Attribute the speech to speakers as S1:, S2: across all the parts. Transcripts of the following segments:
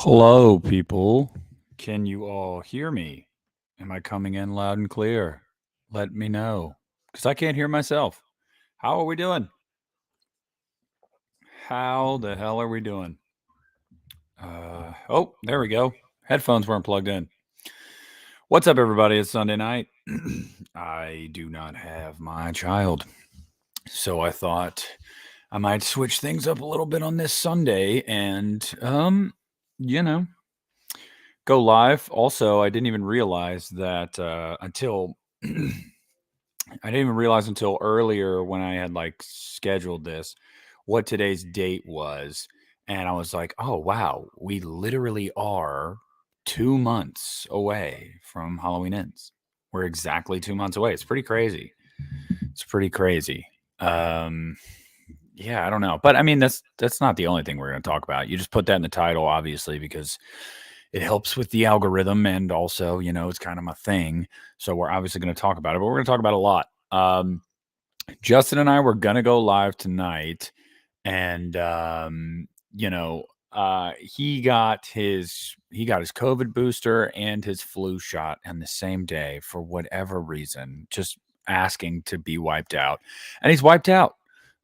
S1: Hello, people. Can you all hear me? Am I coming in loud and clear? Let me know, because I can't hear myself. How are we doing? How the hell are we doing? Oh, there we go. Headphones weren't plugged in. What's up, everybody? It's Sunday night. I do not have my child, so I thought I might switch things up a little bit on this Sunday and, you know, go live. Also, I didn't even realize that until I didn't even realize until earlier when I had like scheduled this what today's date was. And I was like, oh, wow, we literally are 2 months away from Halloween Ends. We're exactly 2 months away. It's pretty crazy. It's pretty crazy. Um, yeah, I don't know. But I mean, that's not the only thing we're going to talk about. You just put that in the title, obviously, because it helps with the algorithm. And also, it's kind of my thing. So we're obviously going to talk about it, but we're going to talk about a lot. Justin and I were gonna go live tonight, and he got his COVID booster and his flu shot on the same day for whatever reason, just asking to be wiped out, and he's wiped out.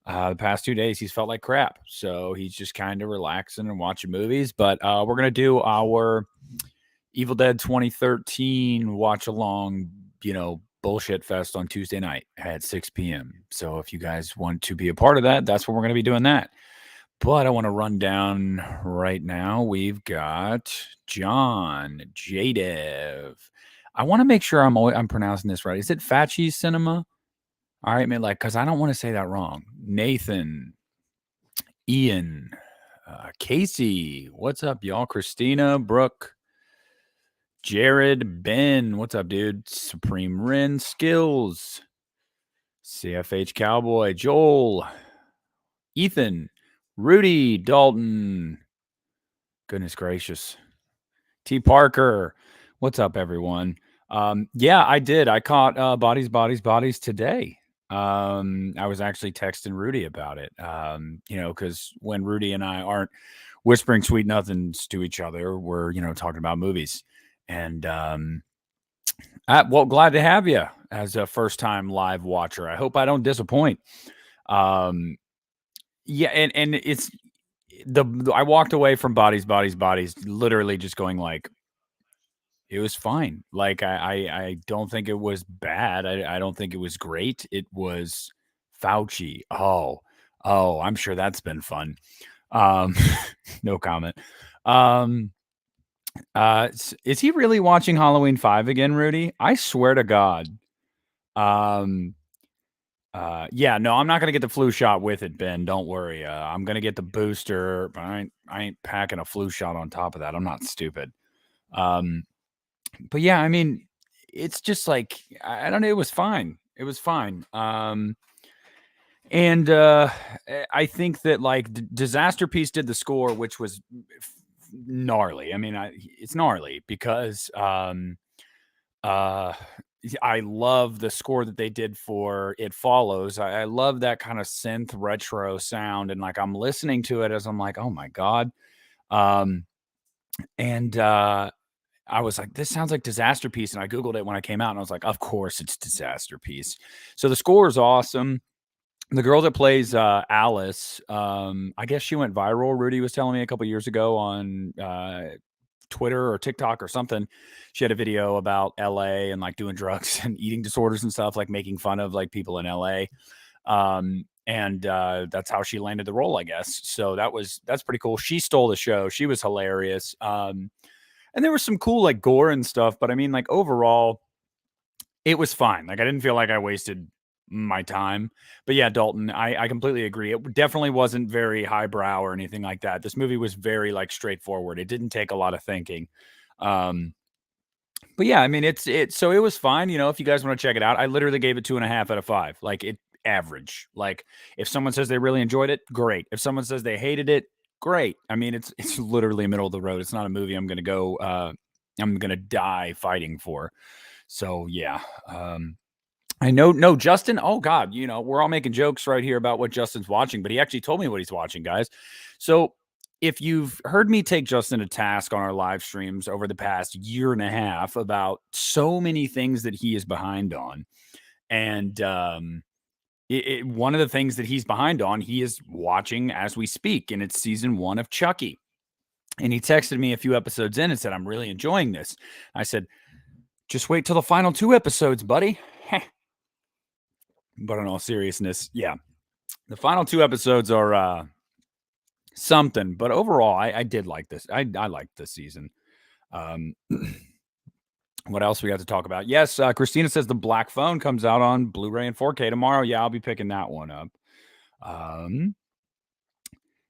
S1: The past 2 days, he's felt like crap, so he's just kind of relaxing and watching movies. But we're gonna do our Evil Dead 2013 watch along, bullshit fest on Tuesday night at 6 p.m. So if you guys want to be a part of that, that's when we're going to be doing that. But I want to run down right now. We've got John Jadev. I want to make sure I'm pronouncing this right. Is it Fat Cheese Cinema? All right, man. Because I don't want to say that wrong. Nathan, Ian, Casey. What's up, y'all? Christina, Brooke. Jared, Ben, what's up, dude? Supreme Ren, Skills, CFH Cowboy, Joel, Ethan, Rudy, Dalton. Goodness gracious. T. Parker, what's up, everyone? Yeah, I did. I caught Bodies, Bodies, Bodies today. I was actually texting Rudy about it. Because when Rudy and I aren't whispering sweet nothings to each other, we're, talking about movies. And well, glad to have you as a first time live watcher. I hope I don't disappoint. Yeah, and it's I walked away from Bodies, Bodies, Bodies, literally just going like, it was fine. Like I don't think it was bad. I don't think it was great. It was Fauci. Oh, I'm sure that's been fun. Um, no comment. Is he really watching Halloween 5 again, Rudy? I swear to God. Yeah, no, I'm not gonna get the flu shot with it, Ben. Don't worry. I'm gonna get the booster, but I ain't packing a flu shot on top of that. I'm not stupid. But yeah, I mean, it's just like I don't know. It was fine. It was fine. And I think that like Disaster Piece did the score, which was gnarly. I mean, it's gnarly because I love the score that they did for It Follows. I love that kind of synth retro sound, and like I'm listening to it as I'm like, oh my god. And I was like, this sounds like Disaster Piece, and I googled it when I came out, and I was like, of course it's Disaster Piece. So the score is awesome. The girl that plays Alice, I guess she went viral. Rudy was telling me a couple years ago on Twitter or TikTok or something. She had a video about LA and like doing drugs and eating disorders and stuff, like making fun of like people in LA. And that's how she landed the role, I guess. So that's pretty cool. She stole the show. She was hilarious. And there was some cool like gore and stuff, but I mean, like overall, it was fine. Like I didn't feel like I wasted my time. But yeah, Dalton, I completely agree. It definitely wasn't very highbrow or anything like that. This movie was very like straightforward. It didn't take a lot of thinking. But yeah, I mean so it was fine. If you guys want to check it out, I literally gave it 2.5 out of 5. Like it average. Like if someone says they really enjoyed it, great. If someone says they hated it, great. I mean, it's literally middle of the road. It's not a movie I'm gonna die fighting for. So yeah. I know, no, Justin. Oh God, we're all making jokes right here about what Justin's watching, but he actually told me what he's watching, guys. So if you've heard me take Justin to task on our live streams over the past year and a half about so many things that he is behind on, and one of the things that he's behind on, he is watching as we speak, and it's season 1 of Chucky. And he texted me a few episodes in and said, "I'm really enjoying this." I said, "Just wait till the final 2 episodes, buddy." But in all seriousness, yeah, the final 2 episodes are something. But overall, I did like this. I liked this season. Um, what else we got to talk about? Yes, Christina says the Black Phone comes out on Blu-ray and 4K tomorrow. Yeah, I'll be picking that one up.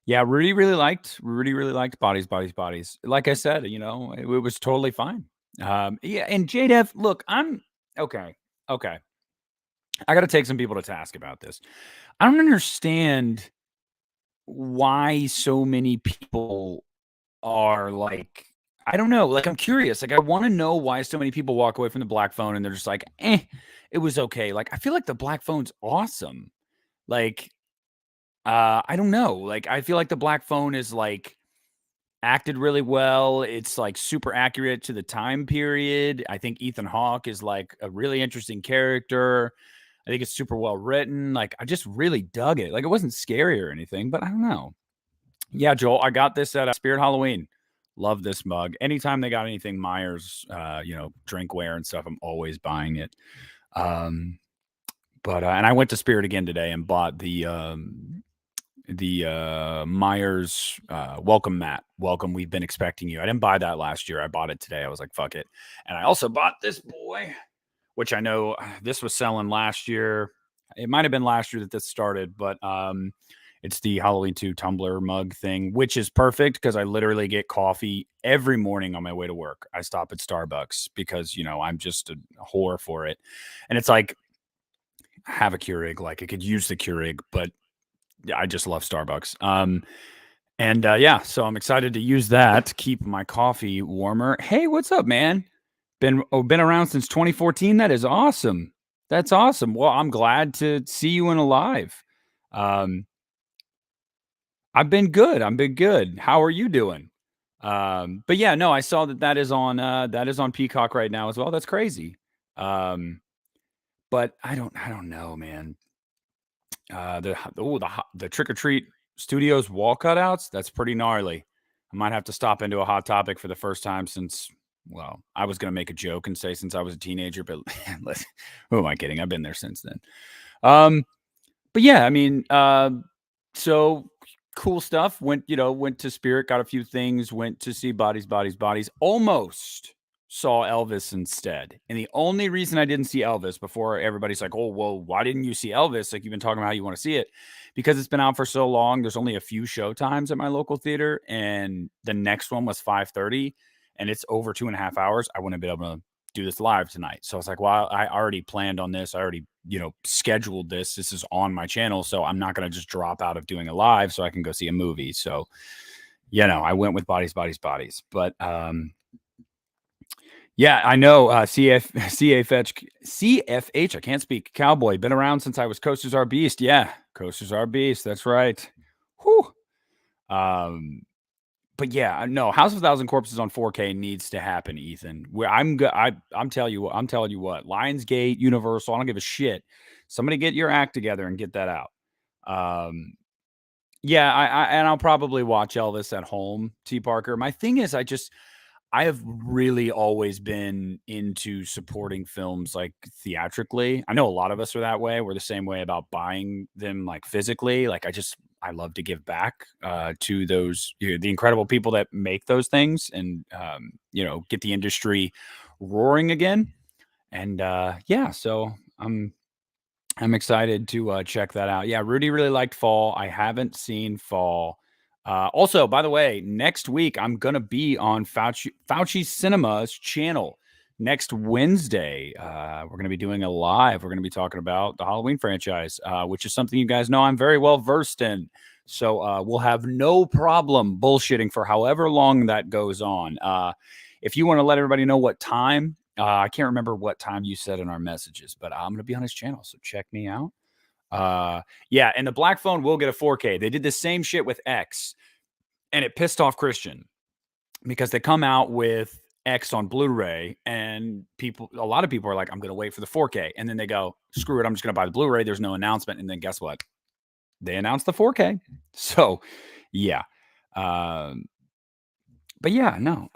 S1: Yeah, really liked Bodies, Bodies, Bodies. Like I said, it was totally fine. Yeah, and JDev, look, I'm okay. Okay. I got to take some people to task about this. I don't understand why so many people are like, I don't know. Like, I'm curious. Like, I want to know why so many people walk away from the Black Phone and they're just like, it was okay. Like, I feel like the Black Phone's awesome. Like, I don't know. Like, I feel like the Black Phone is like acted really well. It's like super accurate to the time period. I think Ethan Hawke is like a really interesting character. I think it's super well written. Like, I just really dug it. Like, it wasn't scary or anything, but I don't know. Yeah, Joel, I got this at Spirit Halloween. Love this mug. Anytime they got anything Myers, drinkware and stuff, I'm always buying it. But and I went to Spirit again today and bought the Myers welcome mat. Welcome, we've been expecting you. I didn't buy that last year. I bought it today. I was like, fuck it. And I also bought this boy, which I know this was selling last year. It might have been last year that this started, but it's the Halloween 2 tumbler mug thing, which is perfect because I literally get coffee every morning on my way to work. I stop at Starbucks because, I'm just a whore for it. And it's like, I have a Keurig. Like, I could use the Keurig, but I just love Starbucks. Yeah, so I'm excited to use that to keep my coffee warmer. Hey, what's up, man? Been around since 2014. That is awesome. That's awesome. Well, I'm glad to see you in alive. I've been good. I've been good. How are you doing? But yeah, no, I saw that is on Peacock right now as well. That's crazy. But I don't know, man. The Trick or Treat Studios wall cutouts. That's pretty gnarly. I might have to stop into a Hot Topic for the first time since. Well, I was gonna make a joke and say since I was a teenager, but who am I kidding? I've been there since then. But yeah, I mean, so cool stuff. Went to Spirit, got a few things, went to see Bodies, Bodies, Bodies. Almost saw Elvis instead. And the only reason I didn't see Elvis before everybody's like, "Oh, well, why didn't you see Elvis?" Like, you've been talking about how you want to see it, because it's been out for so long. There's only a few show times at my local theater, and the next one was 5:30, and it's over 2.5 hours. I wouldn't be able to do this live tonight. So I was like, well, I already planned on this. I already, scheduled this. This is on my channel. So I'm not going to just drop out of doing a live so I can go see a movie. So, I went with Bodies, Bodies, Bodies. But yeah, I know CFH, I can't speak. Cowboy, been around since I was Coasters Are Beast. Yeah, Coasters Are Beast. That's right. Whew. But yeah, no, House of a Thousand Corpses on 4K needs to happen, Ethan. Where I'm telling you what, Lionsgate, Universal, I don't give a shit. Somebody get your act together and get that out. Yeah, and I'll probably watch Elvis at home, T. Parker. My thing is, I have really always been into supporting films like theatrically. I know a lot of us are that way. We're the same way about buying them like physically. Like, I love to give back to those the incredible people that make those things and get the industry roaring again. And yeah, so I'm excited to check that out. Yeah, Rudy really liked Fall. I haven't seen Fall. Also, by the way, next week I'm gonna be on Fauci Cinema's channel. Next Wednesday, we're gonna be doing a live. We're gonna be talking about the Halloween franchise, which is something you guys know I'm very well versed in. So we'll have no problem bullshitting for however long that goes on. If you want to let everybody know what time, I can't remember what time you said in our messages, but I'm gonna be on his channel, so check me out. Yeah, and the Black Phone will get a 4K. They did the same shit with X. and it pissed off Christian because they come out with X on Blu-ray, and a lot of people are like, I'm going to wait for the 4K. And then they go, screw it, I'm just going to buy the Blu-ray. There's no announcement. And then guess what? They announced the 4K. So, yeah. But yeah, no.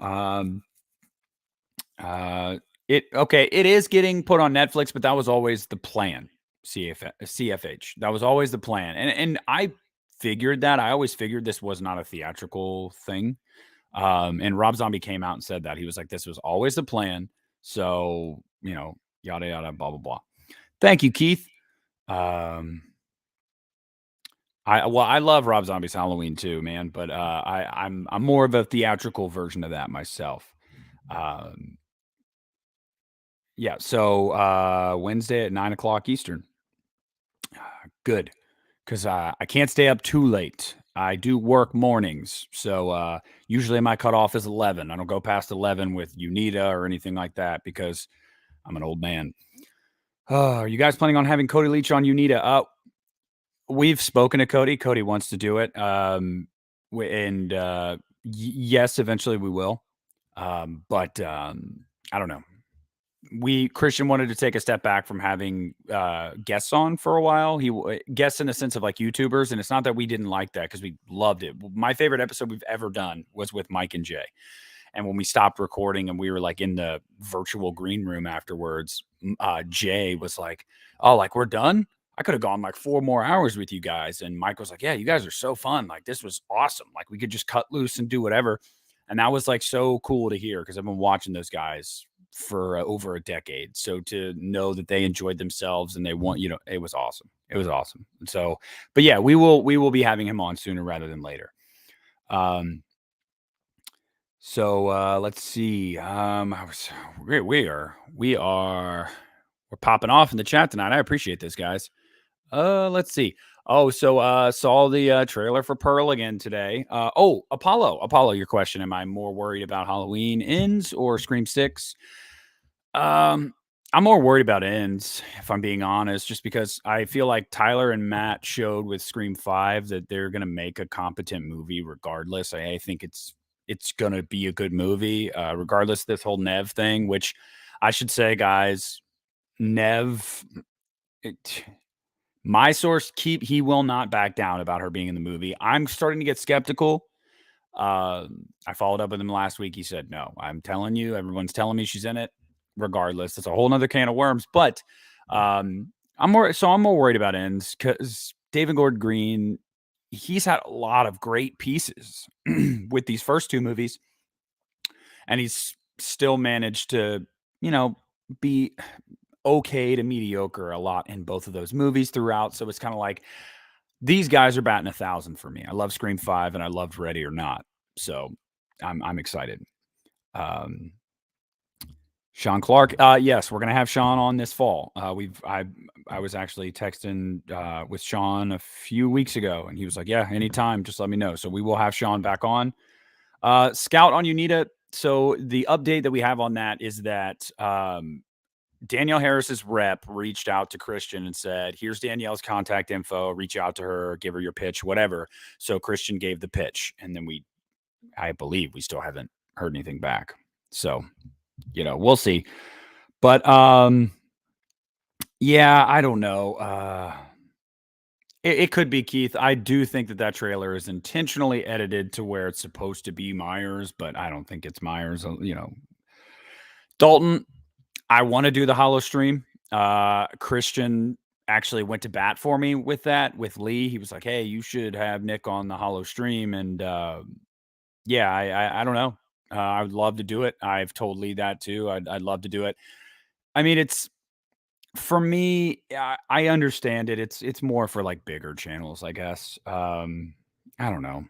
S1: It is getting put on Netflix, but that was always the plan. CFH. That was always the plan. And I figured that. I always figured this was not a theatrical thing. And Rob Zombie came out and said that. He was like, this was always the plan. So, yada yada, blah blah blah. Thank you, Keith. I love Rob Zombie's Halloween too, man, but I'm more of a theatrical version of that myself. Yeah, so Wednesday at 9 o'clock Eastern. Good, because I can't stay up too late. I do work mornings, so usually my cutoff is 11. I don't go past 11 with UNITA or anything like that because I'm an old man. Are you guys planning on having Cody Leach on UNITA? We've spoken to Cody. Cody wants to do it. Yes, eventually we will. But I don't know. Christian wanted to take a step back from having guests on for a while. Guests in the sense of like YouTubers, and it's not that we didn't like that because we loved it. My favorite episode we've ever done was with Mike and Jay. And when we stopped recording and we were like in the virtual green room afterwards, Jay was like, "Oh, like we're done? I could have gone like 4 more hours with you guys." And Mike was like, "Yeah, you guys are so fun. Like this was awesome. Like we could just cut loose and do whatever." And that was like so cool to hear because I've been watching those guys for over a decade. So to know that they enjoyed themselves and they want, it was awesome. It was awesome. And so, but yeah, we will be having him on sooner rather than later. So let's see. We're popping off in the chat tonight. I appreciate this, guys. Let's see. Oh, so saw the trailer for Pearl again today. Apollo, your question: am I more worried about Halloween Ends or Scream 6? I'm more worried about Ends, if I'm being honest, just because I feel like Tyler and Matt showed with Scream 5 that they're gonna make a competent movie regardless. I think it's gonna be a good movie, regardless of this whole Nev thing, which I should say, guys, Nev, my source he will not back down about her being in the movie. I'm starting to get skeptical. I followed up with him last week. He said, no, I'm telling you, everyone's telling me she's in it. Regardless, it's a whole nother can of worms. But I'm more worried about Ends because David Gordon Green, he's had a lot of great pieces with these first 2 movies, and he's still managed to, be okay to mediocre a lot in both of those movies throughout. So it's kind of like these guys are batting 1,000 for me. I love Scream 5 and I loved Ready or Not. So I'm excited. Sean Clark. Yes, we're gonna have Sean on this fall. I was actually texting with Sean a few weeks ago, and he was like, "Yeah, anytime, just let me know." So we will have Sean back on. Scout on UNITA. So the update that we have on that is that Danielle Harris's rep reached out to Christian and said, "Here's Danielle's contact info. Reach out to her, give her your pitch, whatever." So Christian gave the pitch, and then I believe we still haven't heard anything back. So, we'll see. But yeah, I don't know. It could be, Keith. I do think that trailer is intentionally edited to where it's supposed to be Myers, but I don't think it's Myers. Dalton, I want to do the Hollow stream. Christian actually went to bat for me with that with Lee. He was like, "Hey, you should have Nick on the Hollow stream." And yeah, I don't know. I would love to do it. I've told Lee that too. I'd love to do it. I mean, it's for me. I understand it. It's more for like bigger channels, I guess. I don't know.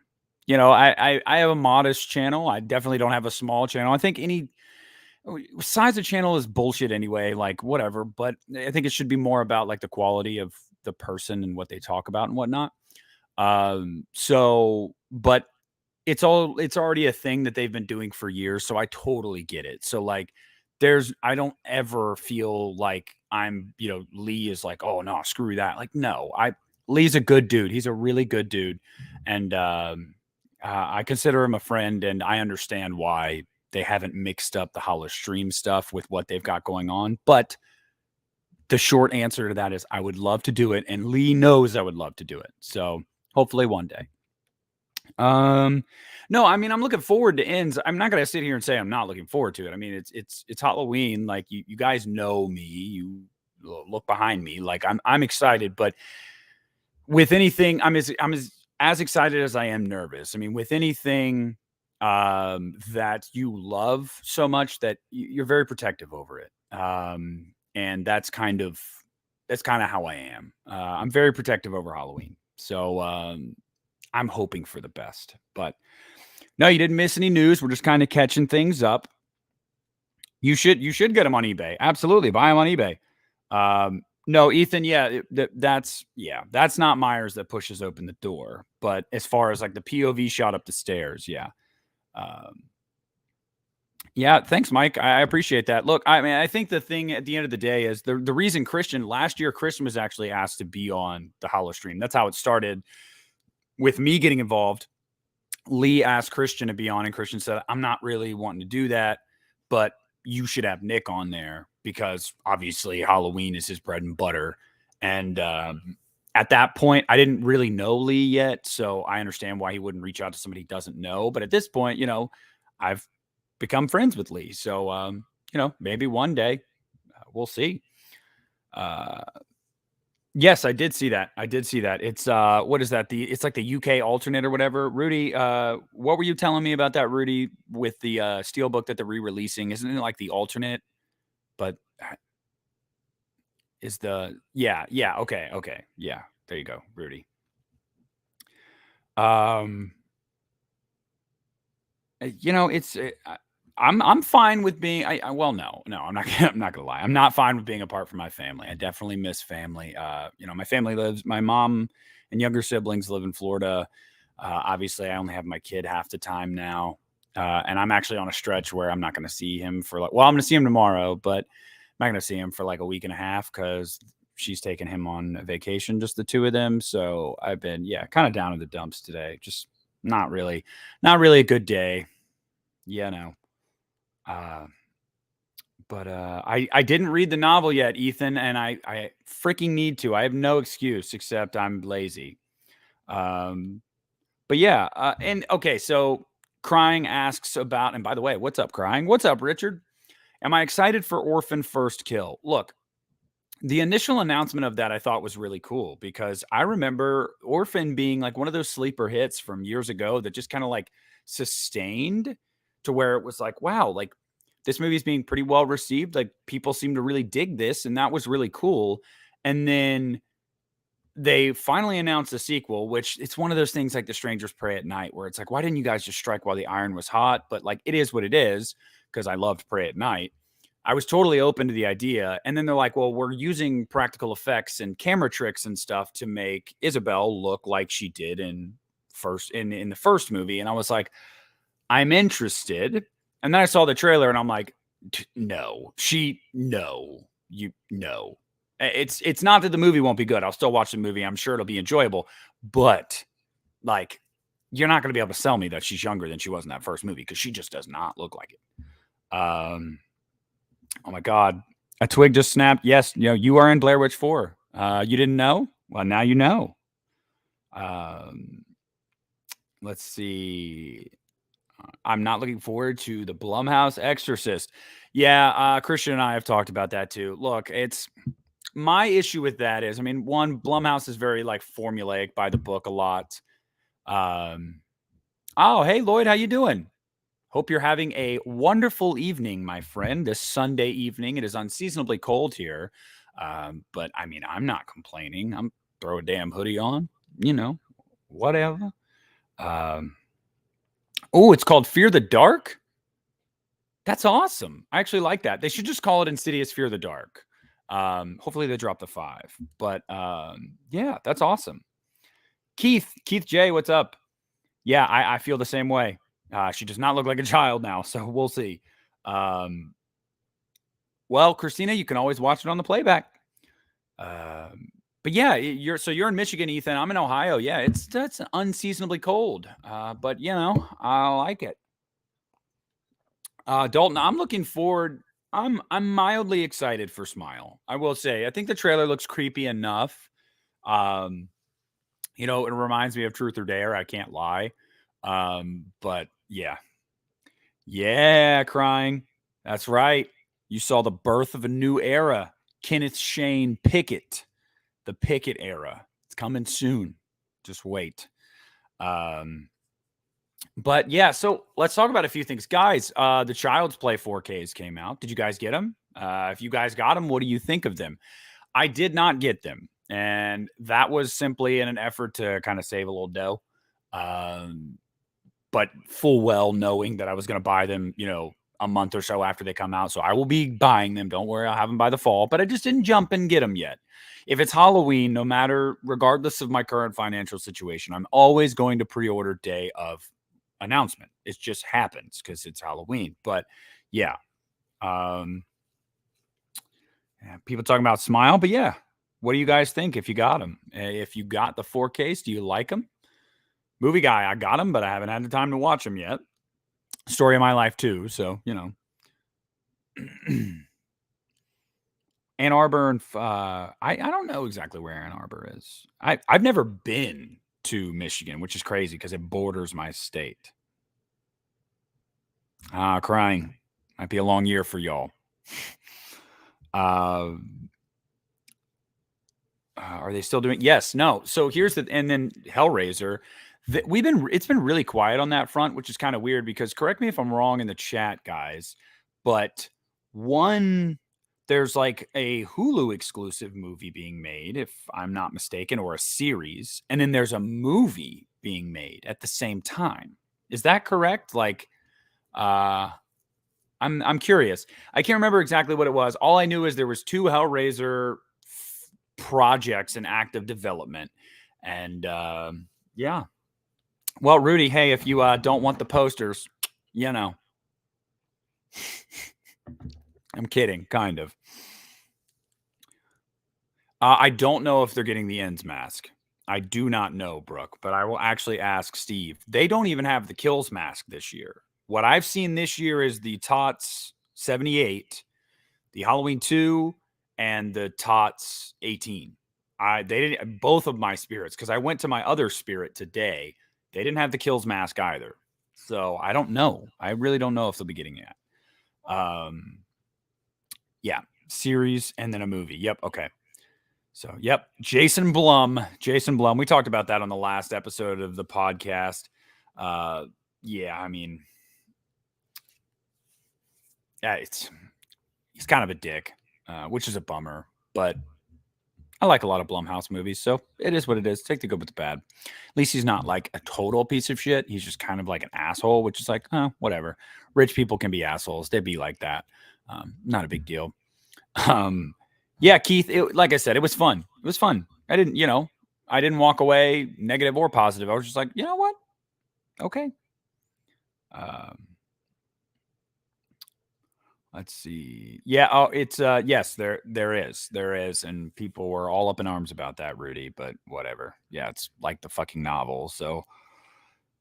S1: I have a modest channel. I definitely don't have a small channel. I think any size of channel is bullshit anyway. Like whatever. But I think it should be more about like the quality of the person and what they talk about and whatnot. But it's already a thing that they've been doing for years, so I totally get it. So like I don't ever feel like Lee is like, "Oh no, screw that." Like no, Lee's a good dude. He's a really good dude. And I consider him a friend, and I understand why they haven't mixed up the Hollow Stream stuff with what they've got going on. But the short answer to that is I would love to do it, and Lee knows I would love to do it. So hopefully one day. No, I mean I'm looking forward to ends. I'm not gonna sit here and say I'm not looking forward to it. I mean it's Halloween. Like you guys know me. You look behind me. Like I'm excited, but with anything, I'm as excited as I am nervous. I mean, with anything that you love so much that you're very protective over it. And that's kind of how I am. I'm very protective over Halloween. So I'm hoping for the best. But no, you didn't miss any news. We're just kind of catching things up. You should get them on eBay. Absolutely, buy them on eBay. No, Ethan, yeah, that's not Myers that pushes open the door. But as far as like the POV shot up the stairs, yeah. Um, yeah, thanks, Mike. I appreciate that. Look, I mean, I think the thing at the end of the day is the reason Christian last year, Christian was actually asked to be on the Hollow Stream. That's how it started with me getting involved. Lee asked Christian to be on, and Christian said, I'm not really wanting to do that, but you should have Nick on there because obviously Halloween is his bread and butter. And at that point, I didn't really know Lee yet, so I understand why he wouldn't reach out to somebody he doesn't know. But at this point, I've become friends with Lee. So, maybe one day we'll see. Yes, I did see that. I did see that. It's what is that? It's like the UK alternate or whatever. Rudy, what were you telling me about that, Rudy, with the Steelbook that they're re-releasing? Isn't it like the alternate? But is the yeah, okay. Yeah. There you go, Rudy. Um it's I'm fine with being well no, I'm not I'm not gonna lie. I'm not fine with being apart from my family. I definitely miss family. My mom and younger siblings live in Florida. Obviously I only have my kid half the time now. And I'm actually on a stretch where I'm not gonna see him for I'm gonna see him tomorrow, but I'm not gonna see him for like a week and a half because she's taking him on a vacation, just the two of them. So I've been, kind of down in the dumps today. Just not really a good day. Yeah, no. Uh, but I didn't read the novel yet, Ethan, and I freaking need to. I have no excuse except I'm lazy. Um, but yeah, and okay, so Crying asks about, and by the way, what's up, Crying? What's up, Richard? Am I excited for Orphan First Kill? Look, the initial announcement of that I thought was really cool because I remember Orphan being like one of those sleeper hits from years ago that just kind of like sustained to where it was like, wow, like this movie is being pretty well received. Like people seem to really dig this, and that was really cool. And then they finally announced a sequel, which it's one of those things like The Strangers Pray at Night, where it's like, why didn't you guys just strike while the iron was hot? But like, it is what it is because I loved Pray at Night. I was totally open to the idea. And then they're like, well, we're using practical effects and camera tricks and stuff to make Isabel look like she did in the first movie. And I was like, I'm interested. And then I saw the trailer and I'm like, no, you no. It's not that the movie won't be good. I'll still watch the movie. I'm sure it'll be enjoyable. But like, you're not going to be able to sell me that she's younger than she was in that first movie because she just does not look like it. Oh my God. A twig just snapped. Yes, you are in Blair Witch 4. You didn't know? Well, now you know. Let's see. I'm not looking forward to the Blumhouse Exorcist. Yeah, Christian and I have talked about that too. Look, it's my issue with that is, I mean, one, Blumhouse is very like formulaic by the book a lot. Oh, hey Lloyd, how you doing? Hope you're having a wonderful evening, my friend. This Sunday evening, it is unseasonably cold here, but I mean, I'm not complaining. I'm throw a damn hoodie on, whatever. Oh, it's called Fear the Dark. That's awesome. I actually like that. They should just call it Insidious Fear the Dark. Hopefully they drop the 5. But yeah, that's awesome. Keith J, what's up? Yeah, I feel the same way. She does not look like a child now, so we'll see. Well, Christina, you can always watch it on the playback. But yeah, you're in Michigan, Ethan. I'm in Ohio. Yeah, that's unseasonably cold. But I like it. Dalton, I'm looking forward. I'm mildly excited for Smile. I will say, I think the trailer looks creepy enough. Um, it reminds me of Truth or Dare. I can't lie. But yeah, yeah, crying. That's right. You saw the birth of a new era. Kenneth Shane Pickett, the Pickett era. It's coming soon. Just wait. Um, but yeah, so let's talk about a few things, guys. The Child's Play 4Ks came out. Did you guys get them? If you guys got them, what do you think of them? I did not get them, and that was simply in an effort to kind of save a little dough. Um, but full well knowing that I was going to buy them, a month or so after they come out. So I will be buying them. Don't worry, I'll have them by the fall. But I just didn't jump and get them yet. If it's Halloween, no matter, regardless of my current financial situation, I'm always going to pre-order day of announcement. It just happens because it's Halloween. But yeah, um, people talking about Smile. But yeah, what do you guys think if you got them? If you got the 4Ks, do you like them? Movie guy, I got them, but I haven't had the time to watch them yet. Story of my life too. So Ann Arbor and I don't know exactly where Ann Arbor is. I've never been to Michigan, which is crazy because it borders my state. Crying. Might be a long year for y'all. Uh, are they still doing? Yes, no. So here's and then Hellraiser. It's been really quiet on that front, which is kind of weird because correct me if I'm wrong in the chat, guys, but one there's like a Hulu exclusive movie being made, if I'm not mistaken, or a series, and then there's a movie being made at the same time. Is that correct? Like, uh, I'm curious. I can't remember exactly what it was. All I knew is there was two Hellraiser projects in active development, and yeah. Well, Rudy, hey, if you don't want the posters, I'm kidding, kind of. I don't know if they're getting the ends mask. I do not know, Brooke, but I will actually ask Steve. They don't even have the kills mask this year. What I've seen this year is the Tots 78, the Halloween 2, and the Tots 18. They didn't both of my spirits because I went to my other spirit today. They didn't have the kills mask either. So I don't know. I really don't know if they'll be getting it. Yeah, series and then a movie. Yep. Okay. So, yep, Jason Blum. We talked about that on the last episode of the podcast. Yeah, I mean, yeah, he's kind of a dick, which is a bummer. But I like a lot of Blumhouse movies, so it is what it is. Take the good with the bad. At least he's not like a total piece of shit. He's just kind of like an asshole, which is like, whatever. Rich people can be assholes. They be like that. Not a big deal. Yeah, Keith, like I said, it was fun. It was fun. I didn't walk away negative or positive. I was just like, you know what? Okay. Let's see. Yeah. Oh, it's yes, there is, and people were all up in arms about that, Rudy. But whatever. Yeah, it's like the fucking novel. So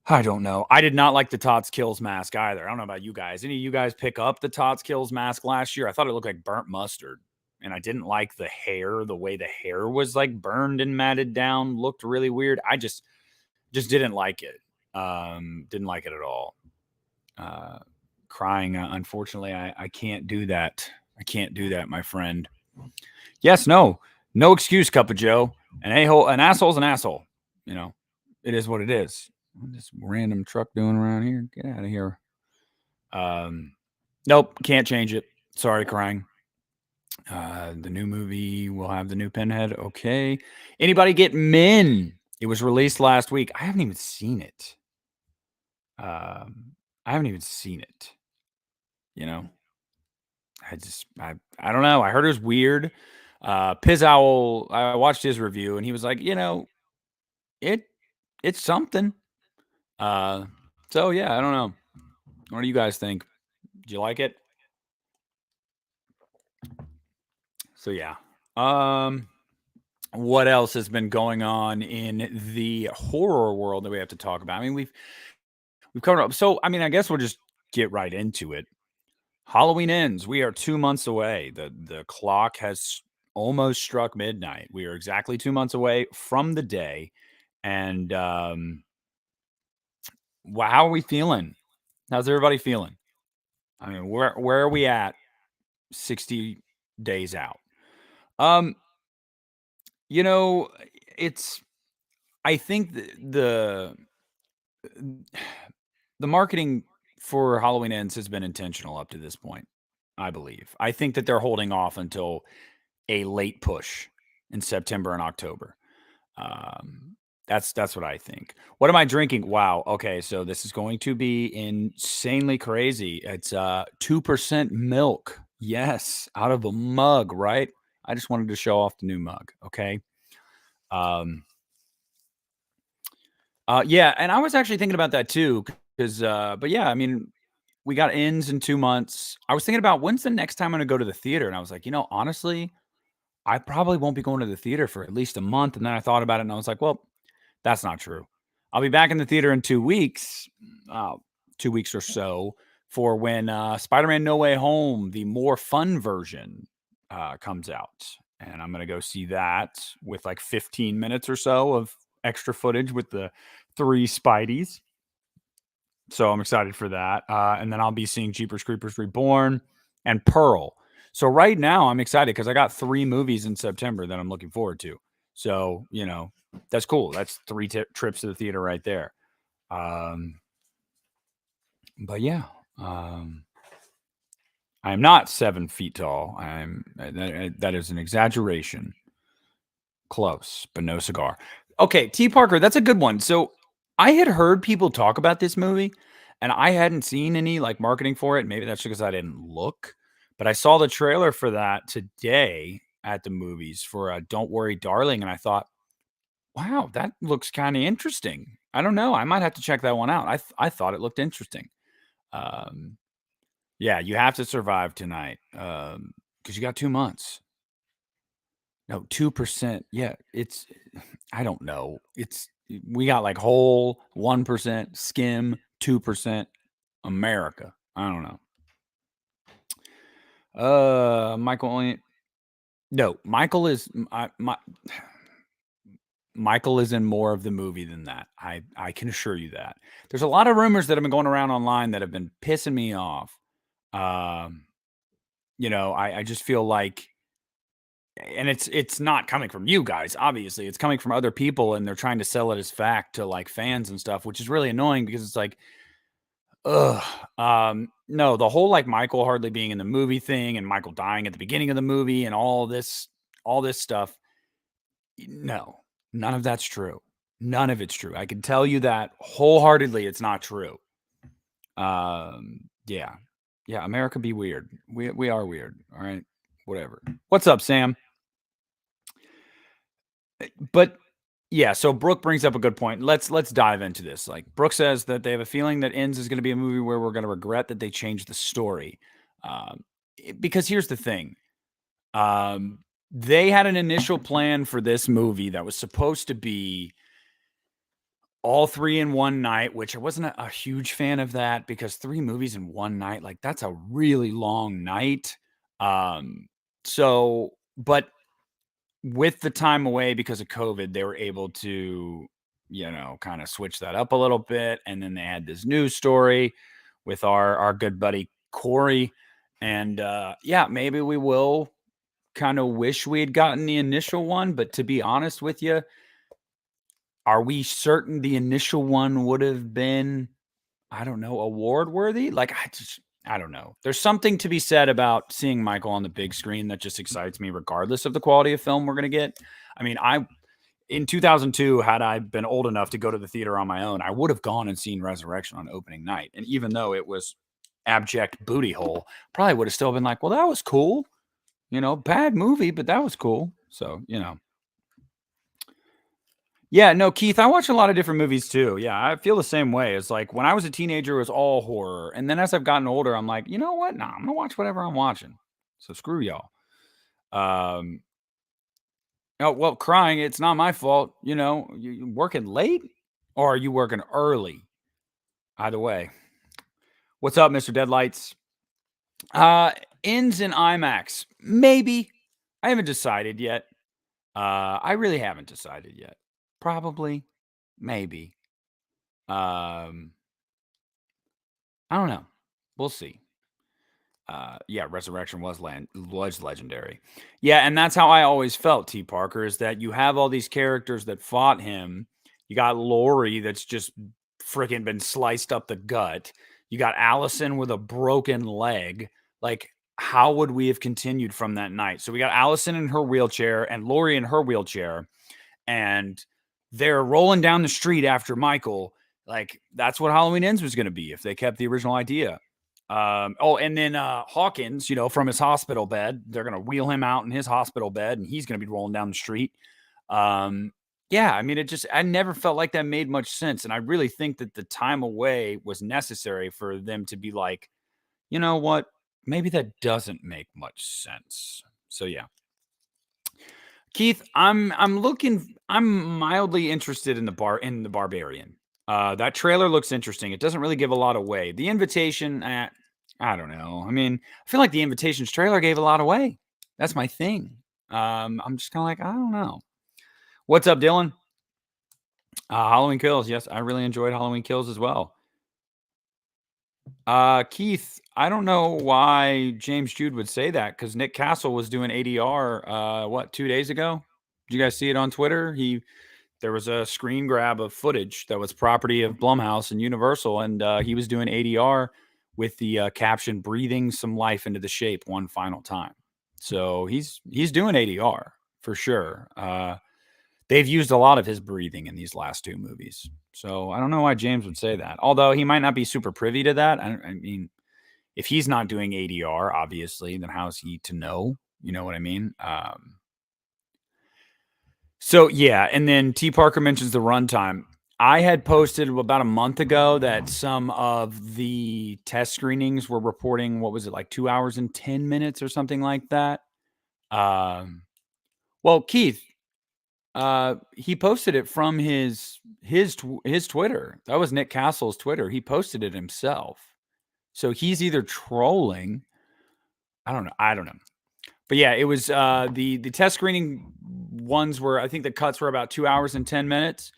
S1: I don't know. I did not like the Tots Kills mask either. I don't know about you guys. Any of you guys pick up the Tots Kills mask last year? I thought it looked like burnt mustard. And I didn't like the hair, the way the hair was like burned and matted down, looked really weird. I just didn't like it. Didn't like it at all. Crying. Unfortunately, I can't do that. I can't do that, my friend. Yes, no excuse, Cup of Joe. An asshole's an asshole. It is what it is. What's this random truck doing around here? Get out of here. Nope, can't change it. Sorry, crying. The new movie will have the new Pinhead. Okay. Anybody get Men? It was released last week. I haven't even seen it. I haven't even seen it. I don't know. I heard it was weird. Piz Owl, I watched his review and he was like, it's something. So yeah, I don't know. What do you guys think? Do you like it? So yeah. what else has been going on in the horror world that we have to talk about? I mean, we've covered up. So, I mean, I guess we'll just get right into it. Halloween ends. We are 2 months away. The clock has almost struck midnight. We are exactly 2 months away from the day. And how are we feeling? How's everybody feeling? I mean, where are we at 60 days out? Um, you know, it's I think the marketing for Halloween Ends has been intentional up to this point, I believe. I think that they're holding off until a late push in September and October. Um, that's what I think. What am I drinking? Wow. Okay, so this is going to be insanely crazy. It's 2% milk. Yes, out of a mug, right? I just wanted to show off the new mug. Okay. Um, yeah, and I was actually thinking about that too, because but yeah, I mean, we got ends in 2 months. I was thinking about when's the next time I'm gonna go to the theater, and I was like, honestly, I probably won't be going to the theater for at least a month. And then I thought about it, and I was like, well, that's not true. I'll be back in the theater in 2 weeks, uh, 2 weeks or so, for when Spider-Man: No Way Home, the more fun version, comes out, and I'm gonna go see that with like 15 minutes or so of extra footage with the three Spideys. So I'm excited for that. And then I'll be seeing Jeepers Creepers Reborn and Pearl. So right now I'm excited because I got 3 movies in September that I'm looking forward to. So, that's cool. That's three trips to the theater right there. Um, but yeah, um, I am not 7 feet tall. That is an exaggeration. Close, but no cigar. Okay, T. Parker, that's a good one. So I had heard people talk about this movie, and I hadn't seen any like marketing for it. Maybe that's because I didn't look, but I saw the trailer for that today at the movies for "Don't Worry, Darling," and I thought, wow, that looks kind of interesting. I don't know. I might have to check that one out. I thought it looked interesting. Um, yeah, you have to survive tonight because you got 2 months. No, 2%. Yeah, I don't know. We got like whole 1%, skim 2%, America. I don't know. Michael only no, Michael is Michael is in more of the movie than that. I can assure you that. There's a lot of rumors that have been going around online that have been pissing me off. Um, I just feel like and it's not coming from you guys, obviously. It's coming from other people and they're trying to sell it as fact to like fans and stuff, which is really annoying because it's like, ugh. No, the whole like Michael hardly being in the movie thing and Michael dying at the beginning of the movie and all this stuff. No, none of that's true. None of it's true. I can tell you that wholeheartedly it's not true. Yeah. Yeah, America be weird. We are weird. All right. Whatever. What's up, Sam? But yeah, so Brooke brings up a good point. Let's dive into this. Like Brooke says that they have a feeling that Ends is going to be a movie where we're going to regret that they changed the story. Um, because here's the thing. Um, they had an initial plan for this movie that was supposed to be all three in one night, which I wasn't a huge fan of that because 3 movies in one night, like that's a really long night. Um, but with the time away because of COVID, they were able to, kind of switch that up a little bit. And then they had this news story with our good buddy Corey. And yeah, maybe we will kind of wish we had gotten the initial one. But to be honest with you, are we certain the initial one would have been, I don't know, award worthy? Like, I don't know. There's something to be said about seeing Michael on the big screen that just excites me, regardless of the quality of film we're going to get. I mean, in 2002, had I been old enough to go to the theater on my own, I would have gone and seen Resurrection on opening night. And even though it was abject booty hole, probably would have still been like, well, that was cool. Bad movie, but that was cool. So. Yeah, no, Keith, I watch a lot of different movies too. Yeah, I feel the same way. It's like when I was a teenager, it was all horror. And then as I've gotten older, I'm like, you know what? Nah, I'm gonna watch whatever I'm watching. So screw y'all. Um, Oh, well, crying, it's not my fault. You working late or are you working early? Either way. What's up, Mr. Deadlights? Uh, Ends in IMAX. Maybe. I haven't decided yet. I really haven't decided yet. Probably. Maybe. Um, I don't know. We'll see. Yeah, Resurrection was legendary. Yeah, and that's how I always felt, T. Parker, is that you have all these characters that fought him. You got Lori that's just freaking been sliced up the gut. You got Allison with a broken leg. Like, how would we have continued from that night? So we got Allison in her wheelchair and Lori in her wheelchair, and they're rolling down the street after Michael. Like, that's what Halloween Ends was going to be if they kept the original idea. And then Hawkins, from his hospital bed, they're going to wheel him out in his hospital bed and he's going to be rolling down the street. Yeah, I mean, I never felt like that made much sense. And I really think that the time away was necessary for them to be like, you know what? Maybe that doesn't make much sense. So, yeah. Keith, I'm mildly interested in the Barbarian. That trailer looks interesting. It doesn't really give a lot away. The Invitation, I don't know. I mean, I feel like the Invitation's trailer gave a lot away. That's my thing. I'm just kind of like, I don't know. What's up, Dylan? Halloween Kills. Yes, I really enjoyed Halloween Kills as well. Keith, I don't know why James Jude would say that because Nick Castle was doing ADR, 2 days ago? Did you guys see it on Twitter? There was a screen grab of footage that was property of Blumhouse and Universal, and he was doing ADR with the caption "breathing some life into the shape one final time." So he's doing ADR for sure. They've used a lot of his breathing in these last two movies, so I don't know why James would say that. Although he might not be super privy to that. I mean, if he's not doing ADR, obviously, then how's he to know? You know what I mean? So yeah, and then T. Parker mentions the runtime. I had posted about a month ago that some of the test screenings were reporting what was it, like 2 hours and 10 minutes or something like that. Um, well, Keith, he posted it from his Twitter. That was Nick Castle's Twitter. He posted it himself. So he's either trolling. I don't know. But yeah, it was the test screening ones were, I think the cuts were about 2 hours and 10 minutes.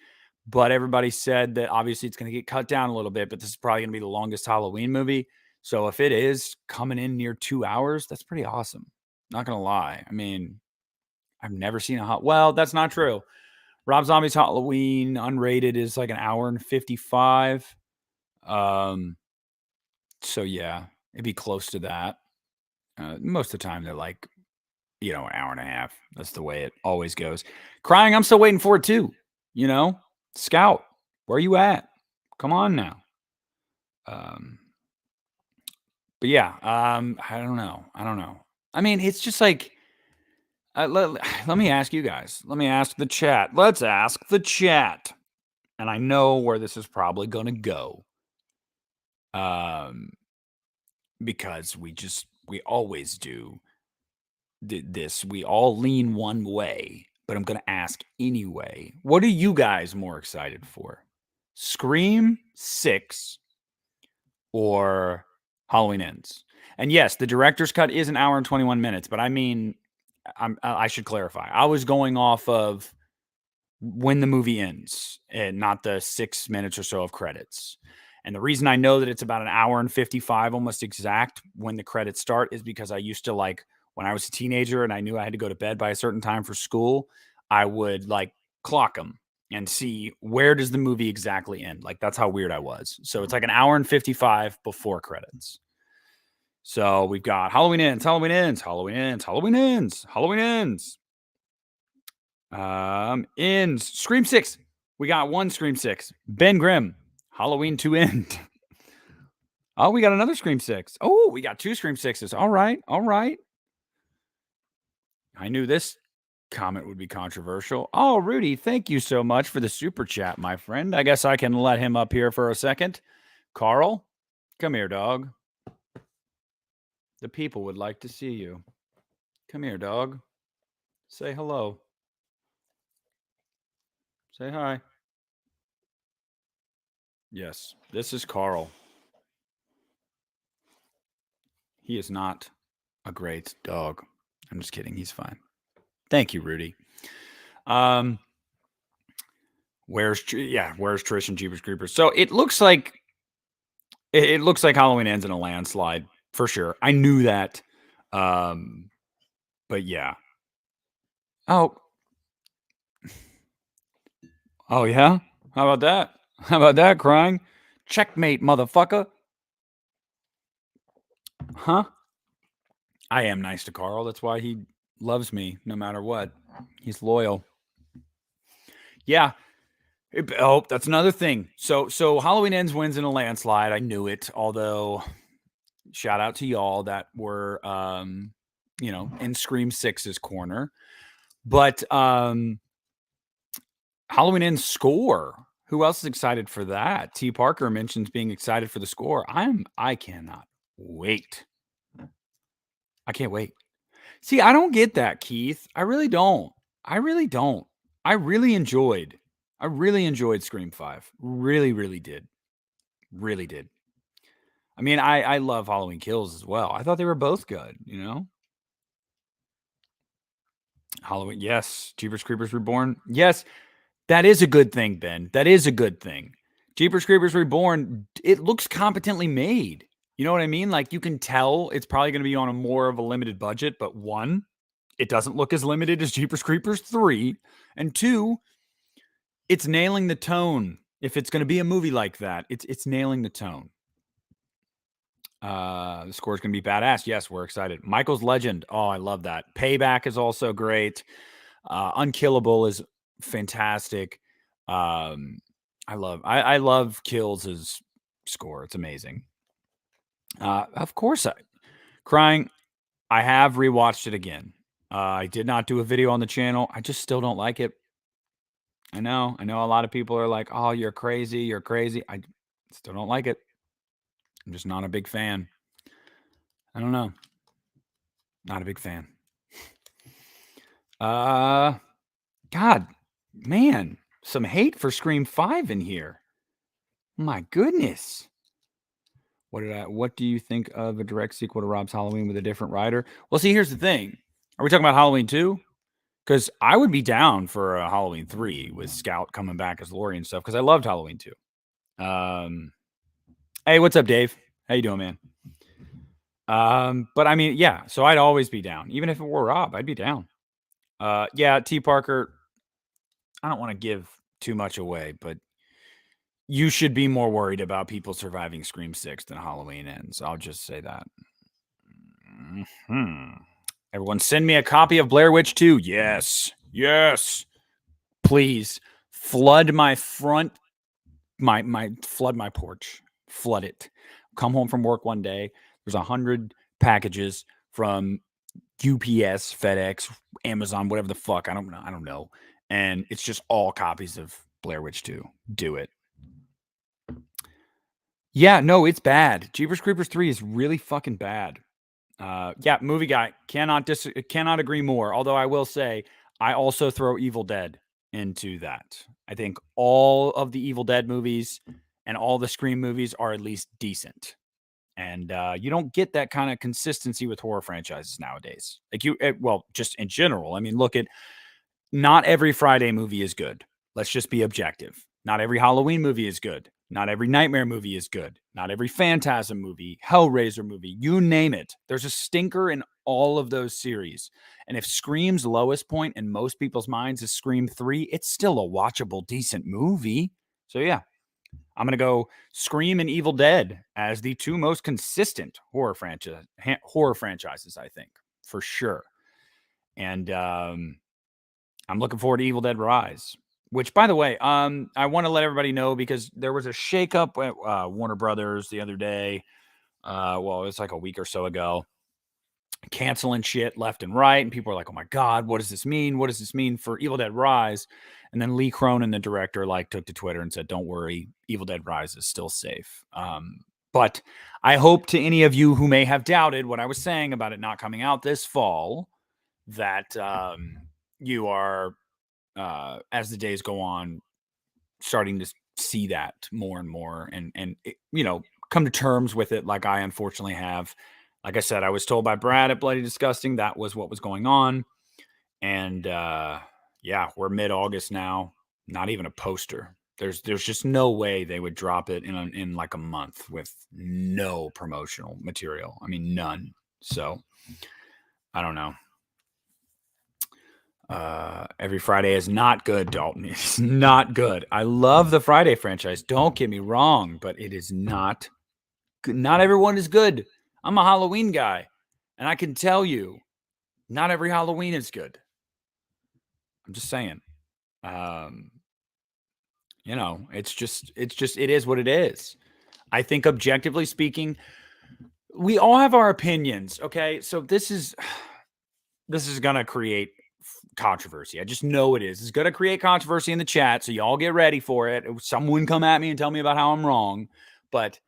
S1: But everybody said that obviously it's going to get cut down a little bit, but this is probably going to be the longest Halloween movie. So if it is coming in near 2 hours, that's pretty awesome. Not going to lie. I mean, I've never seen well, that's not true. Rob Zombie's Halloween unrated is like an hour and 55. So yeah, it'd be close to that. Most of the time they're like, an hour and a half. That's the way it always goes. Crying, I'm still waiting for it too. Scout, where you at? Come on now. Um, but yeah, I don't know. I mean, it's just like, let me ask you guys. Let me ask the chat. Let's ask the chat. And I know where this is probably going to go. Because we always do this. We all lean one way, but I'm going to ask anyway. What are you guys more excited for? Scream 6 or Halloween Ends? And yes, the director's cut is an hour and 21 minutes, but I mean, I should clarify. I was going off of when the movie ends and not the 6 minutes or so of credits. And the reason I know that it's about an hour and 55 almost exact when the credits start is because I used to, like, when I was a teenager and I knew I had to go to bed by a certain time for school, I would like clock them and see where does the movie exactly end. Like, that's how weird I was. So it's like an hour and 55 before credits. So we've got Halloween Ends, Halloween Ends, Halloween Ends, Halloween Ends, Halloween Ends. Ends. Scream 6. We got one Scream 6. Ben Grimm. Halloween to End. Oh, we got another Scream 6. Oh, we got two Scream 6s. All right. I knew this comment would be controversial. Oh, Rudy, thank you so much for the super chat, my friend. I guess I can let him up here for a second. Carl, come here, dog. The people would like to see you. Come here, dog. Say hello. Say hi. Yes, this is Carl. He is not a great dog. I'm just kidding. He's fine. Thank you, Rudy. Um, where's Trish and Jeepers Creepers? So it looks like Halloween ends in a landslide for sure. I knew that. Um, but yeah. Oh, oh yeah. How about that? How about that? Crying. Checkmate, motherfucker. Huh? I am nice to Carl. That's why he loves me no matter what. He's loyal. Yeah. Oh, that's another thing. So Halloween Ends wins in a landslide. I knew it. Although, shout out to y'all that were, in Scream Six's corner. But Halloween Ends score. Who else is excited for that? T. Parker mentions being excited for the score. I cannot wait. I can't wait. See, I don't get that, Keith. I really don't. I really don't. I really enjoyed. I really enjoyed Scream 5. Really, really did. Really did. I mean, I love Halloween Kills as well. I thought they were both good, Halloween, yes. Jeepers Creepers Reborn. Yes, that is a good thing, Ben. That is a good thing. Jeepers Creepers Reborn, it looks competently made. You know what I mean? Like you can tell it's probably going to be on a more of a limited budget, but one, it doesn't look as limited as Jeepers Creepers 3, and two, it's nailing the tone. If it's going to be a movie like that, it's nailing the tone. The score is going to be badass. Yes, we're excited. Michael's Legend. Oh, I love that. Payback is also great. Unkillable is fantastic. I love Kills' score. It's amazing. Of course, Crying. I have rewatched it again. I did not do a video on the channel. I just still don't like it. I know a lot of people are like, "Oh, you're crazy. You're crazy." I still don't like it. I'm just not a big fan. I don't know. Not a big fan. God, man, some hate for Scream 5 in here. My goodness. What do you think of a direct sequel to Rob's Halloween with a different writer? Well, see, here's the thing. Are we talking about Halloween 2? Because I would be down for a Halloween 3 with Scout coming back as Laurie and stuff, because I loved Halloween 2. Hey, what's up, Dave? How you doing, man? But I mean, yeah, so I'd always be down. Even if it were Rob, I'd be down. Yeah, T. Parker, I don't want to give too much away, but you should be more worried about people surviving Scream 6 than Halloween Ends. I'll just say that. Everyone send me a copy of Blair Witch 2. Yes. Yes. Please flood my front, flood my porch. Flood it. Come home from work one day. There's 100 packages from UPS, FedEx, Amazon, whatever the fuck. I don't know. And it's just all copies of Blair Witch 2. Do it. Yeah, no, it's bad. Jeepers Creepers 3 is really fucking bad. Yeah, movie guy cannot agree more. Although I will say, I also throw Evil Dead into that. I think all of the Evil Dead movies and all the Scream movies are at least decent. And you don't get that kind of consistency with horror franchises nowadays. Like just in general. I mean, look at not every Friday movie is good. Let's just be objective. Not every Halloween movie is good. Not every Nightmare movie is good. Not every Phantasm movie, Hellraiser movie, you name it. There's a stinker in all of those series. And if Scream's lowest point in most people's minds is Scream 3, it's still a watchable, decent movie. So yeah, I'm going to go Scream and Evil Dead as the two most consistent horror franchises, I think, for sure. And I'm looking forward to Evil Dead Rise. Which, by the way, I want to let everybody know because there was a shakeup at Warner Brothers the other day. Well, it's like a week or so ago, canceling shit left and right, and people are like, "Oh my god, what does this mean? What does this mean for Evil Dead Rise?" And then Lee Cronin, the director, took to Twitter and said, "Don't worry, Evil Dead Rise is still safe." But I hope to any of you who may have doubted what I was saying about it not coming out this fall, that you are as the days go on, starting to see that more and more, and come to terms with it, like I unfortunately have. Like I said, I was told by Brad at Bloody Disgusting that was what was going on, and yeah, we're mid-August now. Not even a poster. There's just no way they would drop it in like a month with no promotional material. I mean, none. So I don't know. Every Friday is not good, Dalton. It's not good. I love the Friday franchise. Don't get me wrong, but it is not good. Not everyone is good. I'm a Halloween guy, and I can tell you, not every Halloween is good. I'm just saying. It is what it is. I think objectively speaking, we all have our opinions. Okay. So this is going to create controversy. I just know it is. It's going to create controversy in the chat. So y'all get ready for it. Someone come at me and tell me about how I'm wrong. But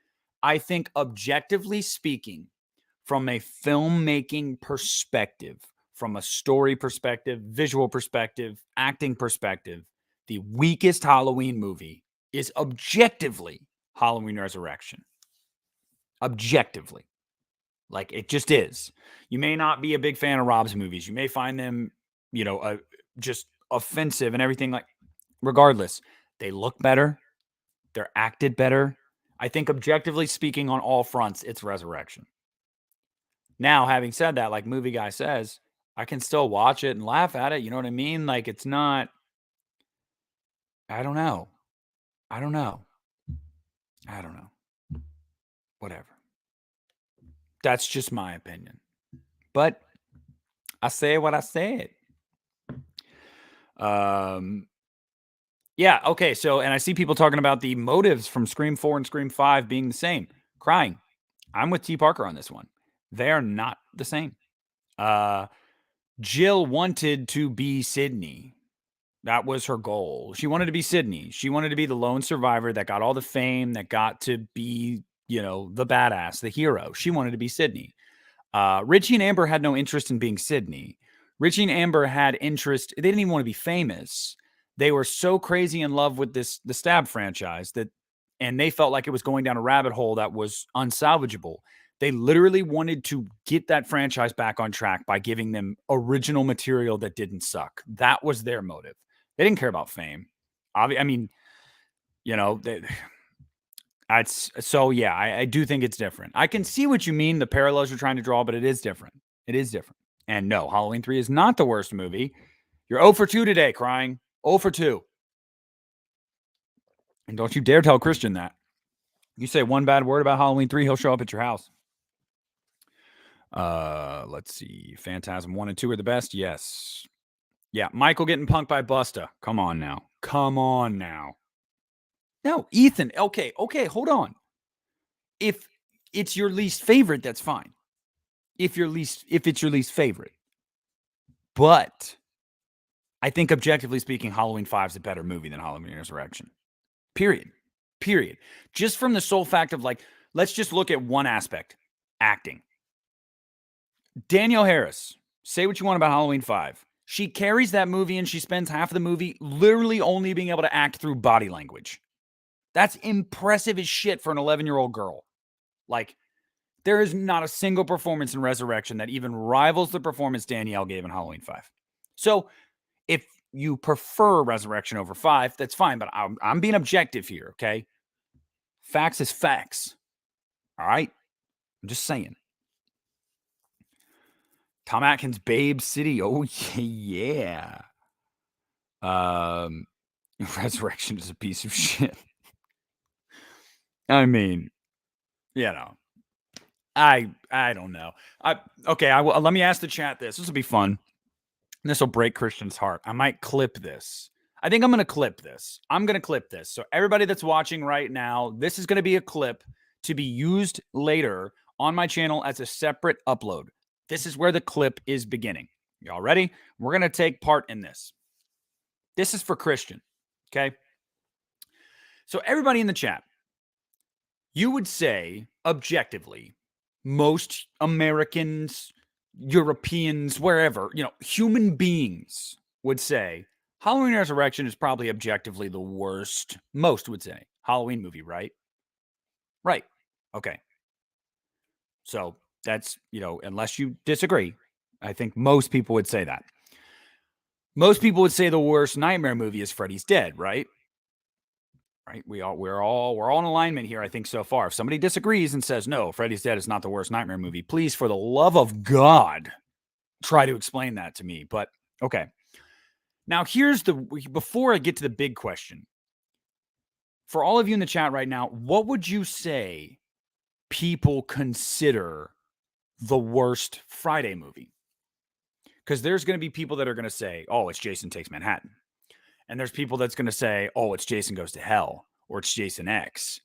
S1: I think objectively speaking, from a filmmaking perspective, from a story perspective, visual perspective, acting perspective, the weakest Halloween movie is objectively Halloween Resurrection. Objectively. Like, it just is. You may not be a big fan of Rob's movies. You may find them, just offensive and everything. Like, regardless, they look better. They're acted better. I think objectively speaking, on all fronts, it's Resurrection. Now, having said that, like Movie Guy says, I can still watch it and laugh at it. You know what I mean? Like, it's not, I don't know. Whatever. That's just my opinion. But I say what I said. Yeah, okay. So, and I see people talking about the motives from Scream 4 and Scream 5 being the same. Crying. I'm with T. Parker on this one. They are not the same. Jill wanted to be Sydney. That was her goal. She wanted to be Sydney. She wanted to be the lone survivor that got all the fame, that got to be, the badass, the hero. She wanted to be Sydney. Richie and Amber had no interest in being Sydney. Richie and Amber had interest. They didn't even want to be famous. They were so crazy in love with the Stab franchise and they felt like it was going down a rabbit hole that was unsalvageable. They literally wanted to get that franchise back on track by giving them original material that didn't suck. That was their motive. They didn't care about fame. I mean, I do think it's different. I can see what you mean, the parallels you're trying to draw, but it is different. It is different. And no, Halloween 3 is not the worst movie. You're 0 for 2 today, crying. 0 for 2. And don't you dare tell Christian that. You say one bad word about Halloween 3, he'll show up at your house. Let's see. Phantasm 1 and 2 are the best. Yes. Yeah, Michael getting punked by Busta. Come on now. No, Ethan. Okay, hold on. If it's your least favorite, that's fine. If it's your least favorite. But I think objectively speaking, Halloween 5 is a better movie than Halloween Resurrection. Period. Just from the sole fact of, like, let's just look at one aspect. Acting. Danielle Harris, say what you want about Halloween 5. She carries that movie and she spends half of the movie literally only being able to act through body language. That's impressive as shit for an 11-year-old girl. Like, there is not a single performance in Resurrection that even rivals the performance Danielle gave in Halloween 5. So, if you prefer Resurrection over 5, that's fine, but I'm being objective here, okay? Facts is facts. All right? I'm just saying. Tom Atkins, Babe City. Oh, yeah. Resurrection is a piece of shit. I mean, I don't know. Let me ask the chat this. This will be fun. This will break Christian's heart. I might clip this. I think I'm going to clip this. So everybody that's watching right now, this is going to be a clip to be used later on my channel as a separate upload. This is where the clip is beginning. Y'all ready? We're going to take part in this. This is for Christian. Okay. So everybody in the chat, you would say objectively, most Americans, Europeans, wherever, human beings would say Halloween Resurrection is probably objectively the worst, most would say, Halloween movie, right? Right. Okay. So that's, unless you disagree, I think most people would say that. Most people would say the worst nightmare movie is Freddy's Dead, right? Right. We're all in alignment here, I think, so far. If somebody disagrees and says, no, Freddy's Dead is not the worst nightmare movie, please, for the love of God, try to explain that to me. But okay. Now, before I get to the big question, for all of you in the chat right now, what would you say people consider the worst Friday movie? Because there's going to be people that are going to say, oh, it's Jason Takes Manhattan. And there's people that's going to say, oh, it's Jason Goes to Hell or it's Jason X.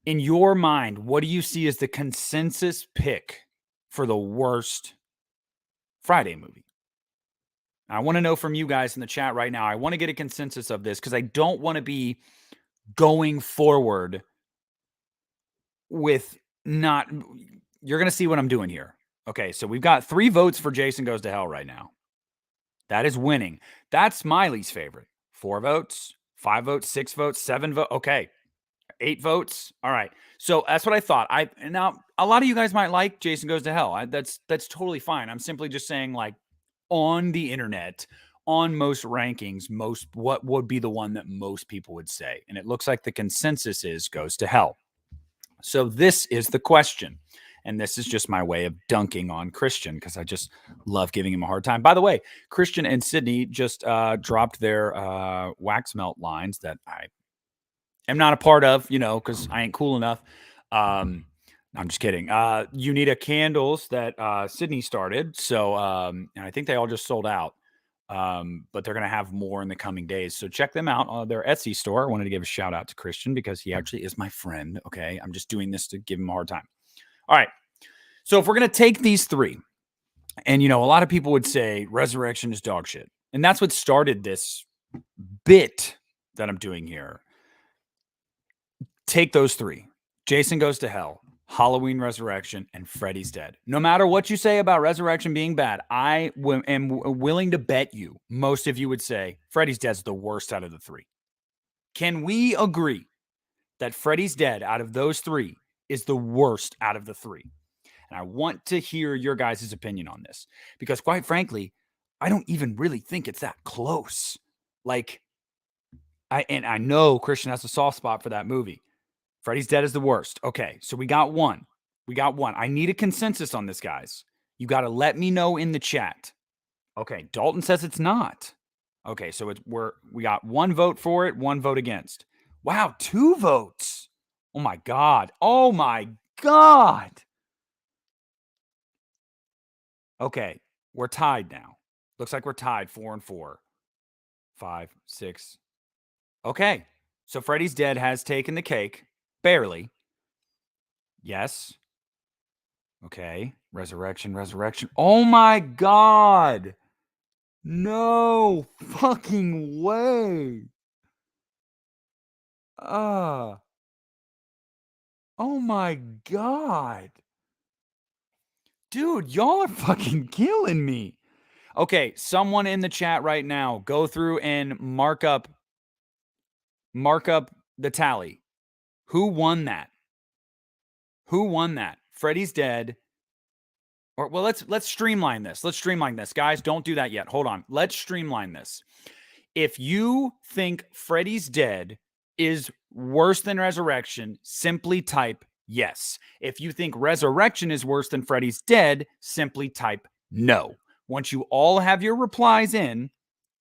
S1: In your mind, what do you see as the consensus pick for the worst Friday movie? I want to know from you guys in the chat right now. I want to get a consensus of this because I don't want to be going forward with not. You're going to see what I'm doing here. Okay, so we've got 3 votes for Jason Goes to Hell right now. That is winning. That's my least favorite. 4 votes, 5 votes, 6 votes, 7 votes. Okay, 8 votes. All right. So that's what I thought. Now a lot of you guys might like Jason Goes to Hell. That's totally fine. I'm simply just saying, like, on the internet, on most rankings, what would be the one that most people would say? And it looks like the consensus is Goes to Hell. So this is the question. And this is just my way of dunking on Christian because I just love giving him a hard time. By the way, Christian and Sydney just dropped their wax melt lines that I am not a part of, because I ain't cool enough. I'm just kidding. You need a candles that Sydney started. So, and I think they all just sold out. But they're going to have more in the coming days. So check them out on their Etsy store. I wanted to give a shout out to Christian because he actually is my friend. Okay. I'm just doing this to give him a hard time. All right. So if we're going to take these 3, and, a lot of people would say Resurrection is dog shit. And that's what started this bit that I'm doing here. Take those 3. Jason Goes to Hell, Halloween Resurrection, and Freddy's Dead. No matter what you say about Resurrection being bad, I am willing to bet you most of you would say Freddy's Dead is the worst out of the 3. Can we agree that Freddy's Dead out of those 3 is the worst out of the 3? And I want to hear your guys' opinion on this because, quite frankly, I don't even really think it's that close. Like, I know Christian has a soft spot for that movie. Freddy's Dead is the worst. Okay, so we got one. I need a consensus on this, guys. You got to let me know in the chat. Okay, Dalton says it's not. Okay, so we got 1 vote for it, 1 vote against. Wow, 2 votes. Oh my God. Okay, we're tied now. Looks like we're tied 4-4. 5, 6. Okay, so Freddy's Dead has taken the cake. Barely. Yes. Okay. Resurrection. Oh my God. No fucking way. Oh my God. Dude, y'all are fucking killing me. Okay, someone in the chat right now, go through and mark up the tally. Who won that? Freddy's Dead. Well, let's streamline this. Guys, don't do that yet. Hold on. Let's streamline this. If you think Freddy's Dead is worse than Resurrection, simply type yes. If you think Resurrection is worse than Freddy's Dead, simply type no. Once you all have your replies in,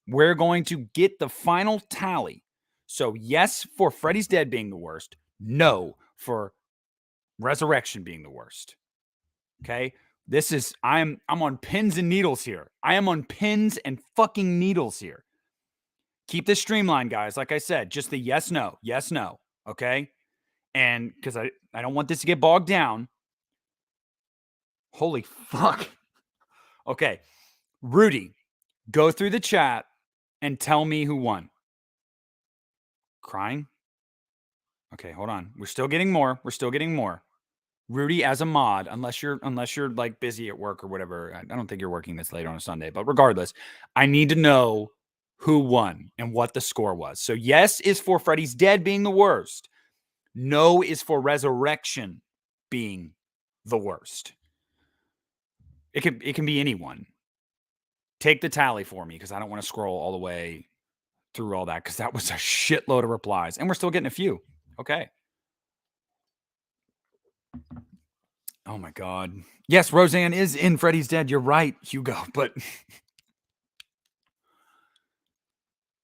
S1: we're going to get the final tally. So yes for Freddy's Dead being the worst, no for Resurrection being the worst. Okay? I'm on pins and needles here. I am on pins and fucking needles here. Keep this streamlined, guys. Like I said, just the yes, no. Okay? And because I don't want this to get bogged down. Holy fuck. Okay. Rudy, go through the chat and tell me who won. Crying? Okay, hold on. We're still getting more. Rudy as a mod, unless you're like busy at work or whatever. I don't think you're working this late on a Sunday, but regardless, I need to know who won and what the score was. So yes is for Freddy's Dead being the worst. No is for Resurrection being the worst. It can be anyone. Take the tally for me because I don't want to scroll all the way through all that because that was a shitload of replies. And we're still getting a few. Okay. Oh my God. Yes, Roseanne is in Freddy's Dead. You're right, Hugo. But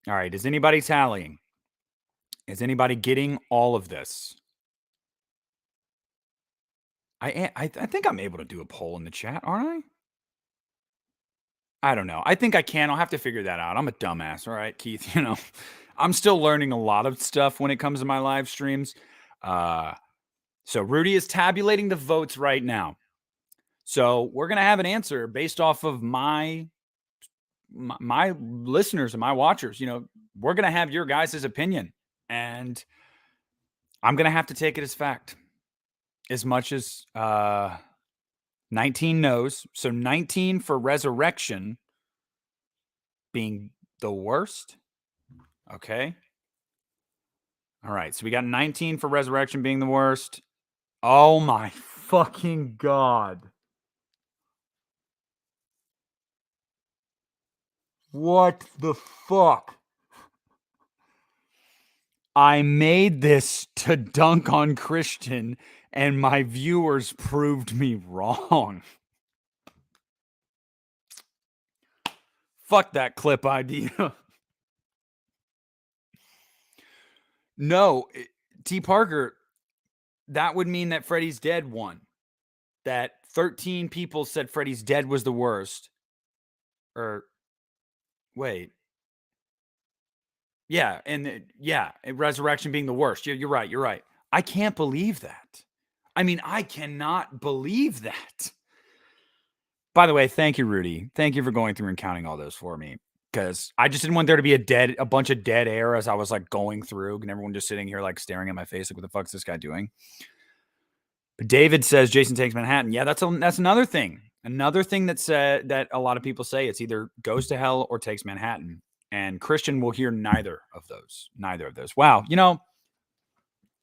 S1: all right, is anybody tallying? Is anybody getting all of this? I think I'm able to do a poll in the chat, aren't I don't know. I think I can. I'll have to figure that out. I'm a dumbass. All right, Keith. I'm still learning a lot of stuff when it comes to my live streams. So Rudy is tabulating the votes right now. So we're gonna have an answer based off of my listeners and my watchers. We're gonna have your guys' opinion, and I'm gonna have to take it as fact. As much as 19 no's, so 19 for Resurrection being the worst. Okay. All right. So we got 19 for Resurrection being the worst. Oh my fucking God. What the fuck? I made this to dunk on Christian, and my viewers proved me wrong. Fuck that clip idea. No, T. Parker, that would mean that Freddy's Dead won. That 13 people said Freddy's Dead was the worst. Or, wait. Yeah, and Resurrection being the worst. You're right. You're right. I can't believe that. I mean, I cannot believe that. By the way, thank you, Rudy. Thank you for going through and counting all those for me. Because I just didn't want there to be a bunch of dead air as I was like going through, and everyone just sitting here like staring at my face, like, what the fuck's this guy doing? But David says Jason Takes Manhattan. Yeah, that's another thing. Another thing that a lot of people say, it's either Goes to Hell or Takes Manhattan. And Christian will hear neither of those. Neither of those. Wow.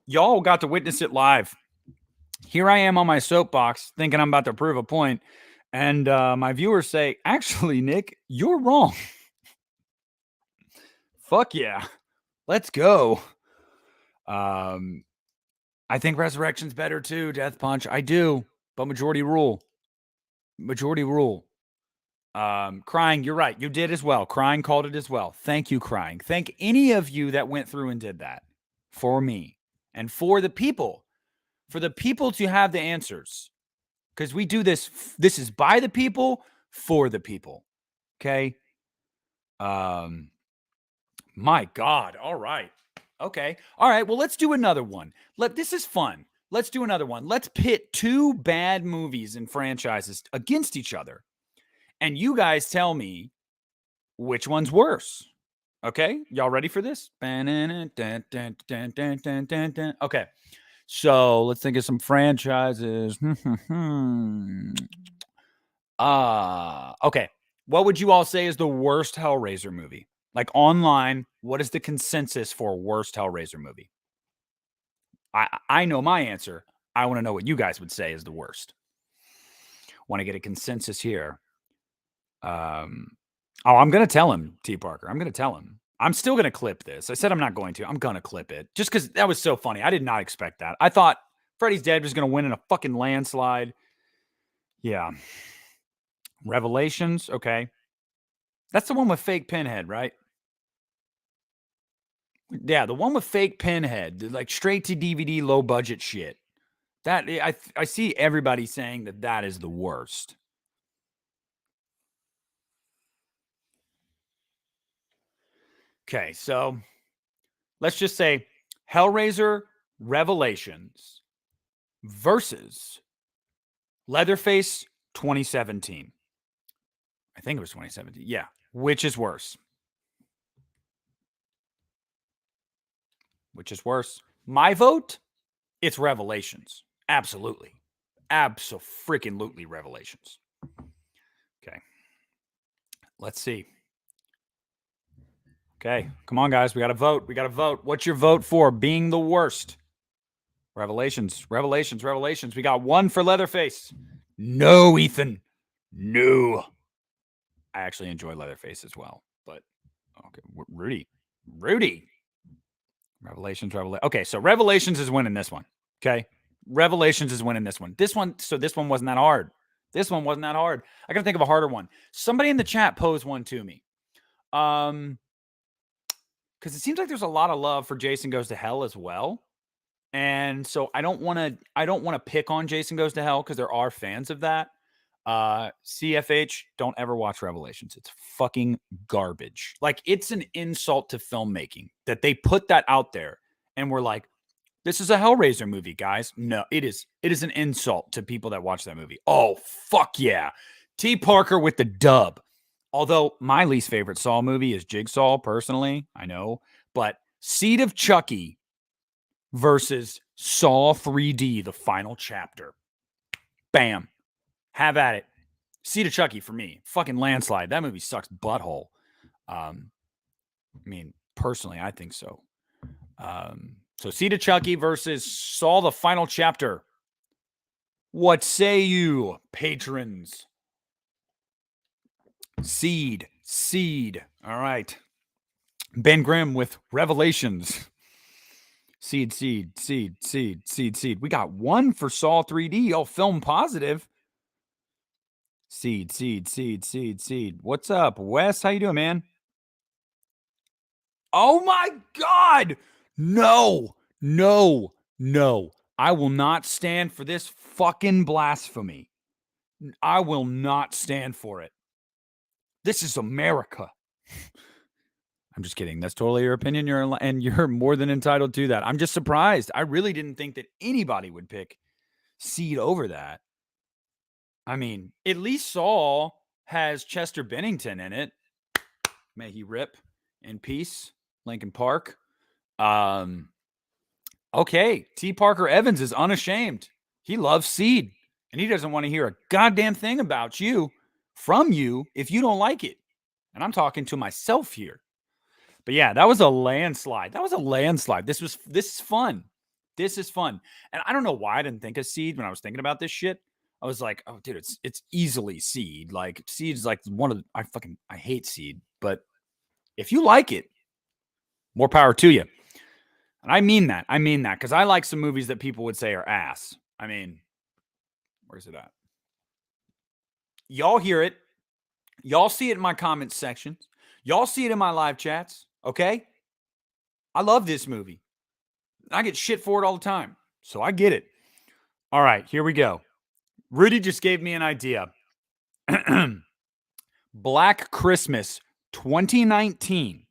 S1: Y'all got to witness it live. Here I am on my soapbox thinking I'm about to prove a point. And my viewers say, actually, Nick, you're wrong. Fuck yeah. Let's go. I think Resurrection's better too, Death Punch. I do. But majority rule. Majority rule. Crying, you're right. You did as well. Crying called it as well. Thank you, Crying. Thank any of you that went through and did that for me and for the people. For the people to have the answers. Because we do this. This is by the people, for the people. Okay? My God. All right. Okay. All right. Well, let's do another one. This is fun. Let's do another one. Let's pit two bad movies and franchises against each other. And you guys tell me which one's worse. Okay? Y'all ready for this? Okay. So let's think of some franchises. Okay. What would you all say is the worst Hellraiser movie? Like online, what is the consensus for worst Hellraiser movie? I know my answer. I want to know what you guys would say is the worst. Want to get a consensus here. I'm going to tell him, T. Parker. I'm going to tell him. I'm still going to clip this. I said I'm not going to. I'm going to clip it. Just because that was so funny. I did not expect that. I thought Freddy's Dead was going to win in a fucking landslide. Yeah. Revelations. Okay. That's the one with fake Pinhead, right? Yeah, the one with fake Pinhead. Like straight to DVD, low budget shit. That I see everybody saying that is the worst. Okay, so let's just say Hellraiser Revelations versus Leatherface 2017. I think it was 2017. Yeah. Which is worse? Which is worse? My vote, it's Revelations. Absolutely. Abso-freaking-lutely Revelations. Okay. Let's see. Okay, come on, guys. We got to vote. We got to vote. What's your vote for being the worst? Revelations, Revelations, Revelations. We got one for Leatherface. No, Ethan. No. I actually enjoy Leatherface as well, but okay, Rudy. Revelations, Revelation. Okay, so Revelations is winning this one. Okay, Revelations is winning this one. This one wasn't that hard. This one wasn't that hard. I gotta think of a harder one. Somebody in the chat posed one to me. Because it seems like there's a lot of love for Jason Goes to Hell as well. And so I don't want to pick on Jason Goes to Hell because there are fans of that. CFH, don't ever watch Revelations. It's fucking garbage. Like, it's an insult to filmmaking that they put that out there and we're like, this is a Hellraiser movie, guys. No, it is an insult to people that watch that movie. Oh, fuck yeah. T. Parker with the dub. Although my least favorite Saw movie is Jigsaw, personally. I know. But Seed of Chucky versus Saw 3D, the final chapter. Bam. Have at it. Seed of Chucky for me. Fucking landslide. That movie sucks butthole. I mean, personally, I think so. So Seed of Chucky versus Saw the final chapter. What say you, patrons? Seed. All right. Ben Grimm with Revelations. Seed. We got one for Saw 3D. Oh, film positive. Seed. What's up, Wes? How you doing, man? Oh my God. No. I will not stand for this fucking blasphemy. I will not stand for it. This is America. I'm just kidding. That's totally your opinion. You're more than entitled to that. I'm just surprised. I really didn't think that anybody would pick Seed over that. I mean, at least Saw has Chester Bennington in it. May he rip in peace. Lincoln Park. Okay. T. Parker Evans is unashamed. He loves Seed. And he doesn't want to hear a goddamn thing about you from you if you don't like it. And I'm talking to myself here. But yeah, that was a landslide. This is fun. And I don't know why I didn't think of Seed when I was thinking about this shit. I was like, oh, dude, it's easily Seed. Like, Seed is like one of the, I hate Seed. But if you like it, more power to you. And I mean that because I like some movies that people would say are ass. I mean, where's it at? Y'all hear it. Y'all see it in my comments sections. Y'all see it in my live chats. Okay? I love this movie. I get shit for it all the time. So I get it. All right, here we go. Rudy just gave me an idea. Black Christmas 2019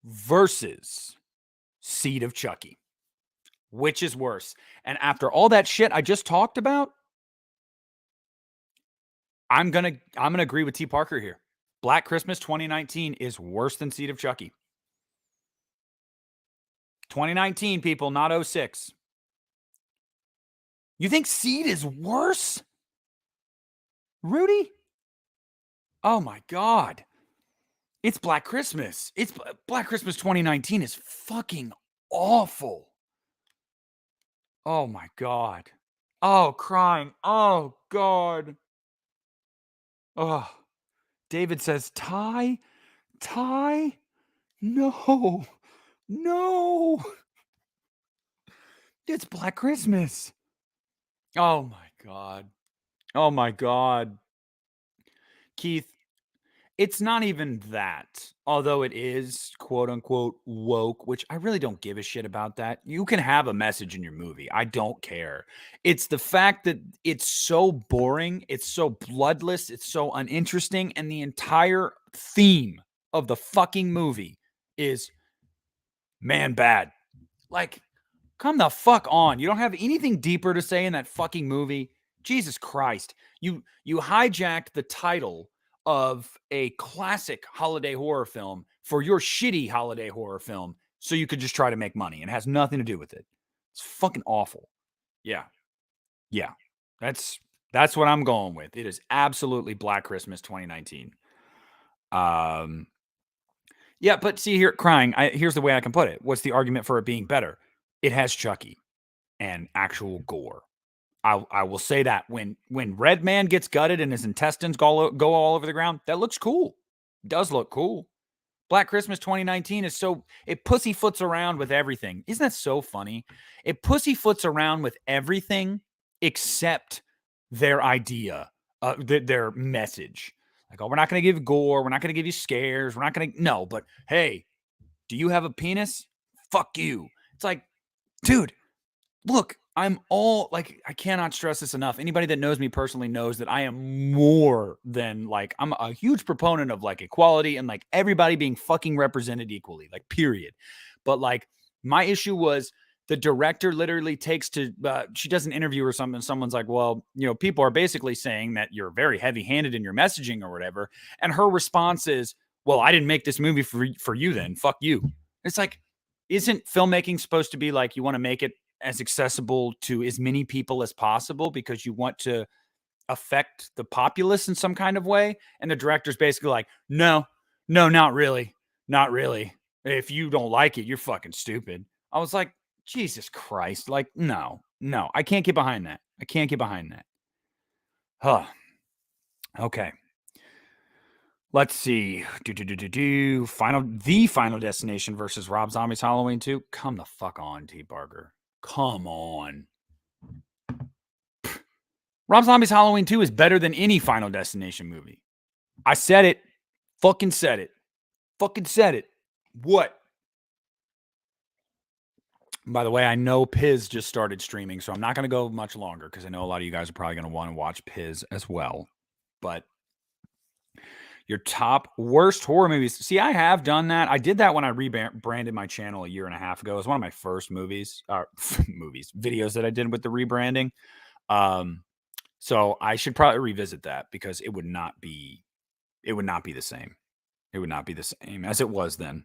S1: versus Seed of Chucky. Which is worse? And after all that shit I just talked about, I'm gonna agree with T. Parker here. Black Christmas 2019 is worse than Seed of Chucky. 2019, people, not 06. You think Seed is worse? Rudy? Oh my God. It's Black Christmas. It's Black Christmas 2019 is fucking awful. Oh my God. Oh, crying. Oh God. Oh. David says, tie? No. It's Black Christmas. Oh my God. Keith, it's not even that. Although it is quote unquote woke, which I really don't give a shit about that. You can have a message in your movie. I don't care. It's the fact that it's so boring, it's so bloodless, it's so uninteresting, and the entire theme of the fucking movie is man bad. Like, come the fuck on. You don't have anything deeper to say in that fucking movie. Jesus Christ. You hijacked the title of a classic holiday horror film for your shitty holiday horror film so you could just try to make money, and it has nothing to do with it. It's fucking awful. Yeah. That's what I'm going with. It is absolutely Black Christmas 2019. Yeah, but see here, crying. Here's the way I can put it. What's the argument for it being better? It has Chucky and actual gore. I will say that when Red Man gets gutted and his intestines go all over the ground, that looks cool. It does look cool. Black Christmas 2019 is so it pussyfoots around with everything. Isn't that so funny? It pussyfoots around with everything except their idea, their message. Like, oh, we're not going to give gore. We're not going to give you scares. We're not going to no. But hey, do you have a penis? Fuck you. It's like, dude, look, I'm all like, I cannot stress this enough. Anybody that knows me personally knows that I am more than like, I'm a huge proponent of like equality and like everybody being fucking represented equally, like, period. But like, my issue was the director literally takes to, she does an interview or something. And someone's like, well, you know, people are basically saying that you're very heavy handed in your messaging or whatever. And her response is, well, I didn't make this movie for you then. Fuck you. It's like, isn't filmmaking supposed to be like you want to make it as accessible to as many people as possible because you want to affect the populace in some kind of way? And the director's basically like, no, no, not really. Not really. If you don't like it, you're fucking stupid. I was like, Jesus Christ. Like, no, no, I can't get behind that. I can't get behind that. Huh. Okay. Let's see. Final Destination versus Rob Zombie's Halloween 2. Come the fuck on, T. Barker. Come on. Rob Zombie's Halloween 2 is better than any Final Destination movie. I said it. Fucking said it. Fucking said it. What? By the way, I know Piz just started streaming, so I'm not going to go much longer because I know a lot of you guys are probably going to want to watch Piz as well. But your top worst horror movies. See, I have done that. I did that when I rebranded my channel a year and a half ago. It was one of my first videos that I did with the rebranding. So I should probably revisit that because it would not be the same. It would not be the same as it was then.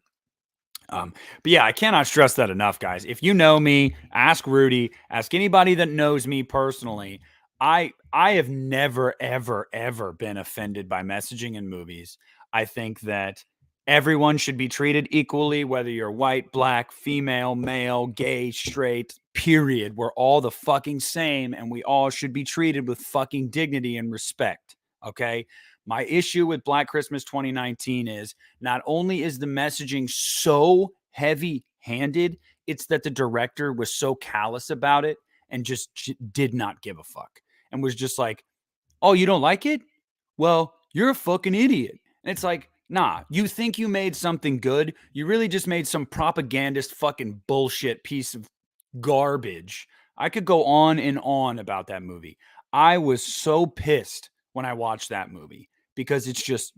S1: But yeah, I cannot stress that enough, guys. If you know me, ask Rudy, ask anybody that knows me personally. I have never, ever, ever been offended by messaging in movies. I think that everyone should be treated equally, whether you're white, black, female, male, gay, straight, period. We're all the fucking same, and we all should be treated with fucking dignity and respect. Okay. My issue with Black Christmas 2019 is not only is the messaging so heavy handed, it's that the director was so callous about it and just did not give a fuck and was just like, oh, you don't like it? Well, you're a fucking idiot. And it's like, nah, you think you made something good. You really just made some propagandist fucking bullshit piece of garbage. I could go on and on about that movie. I was so pissed when I watched that movie because it's just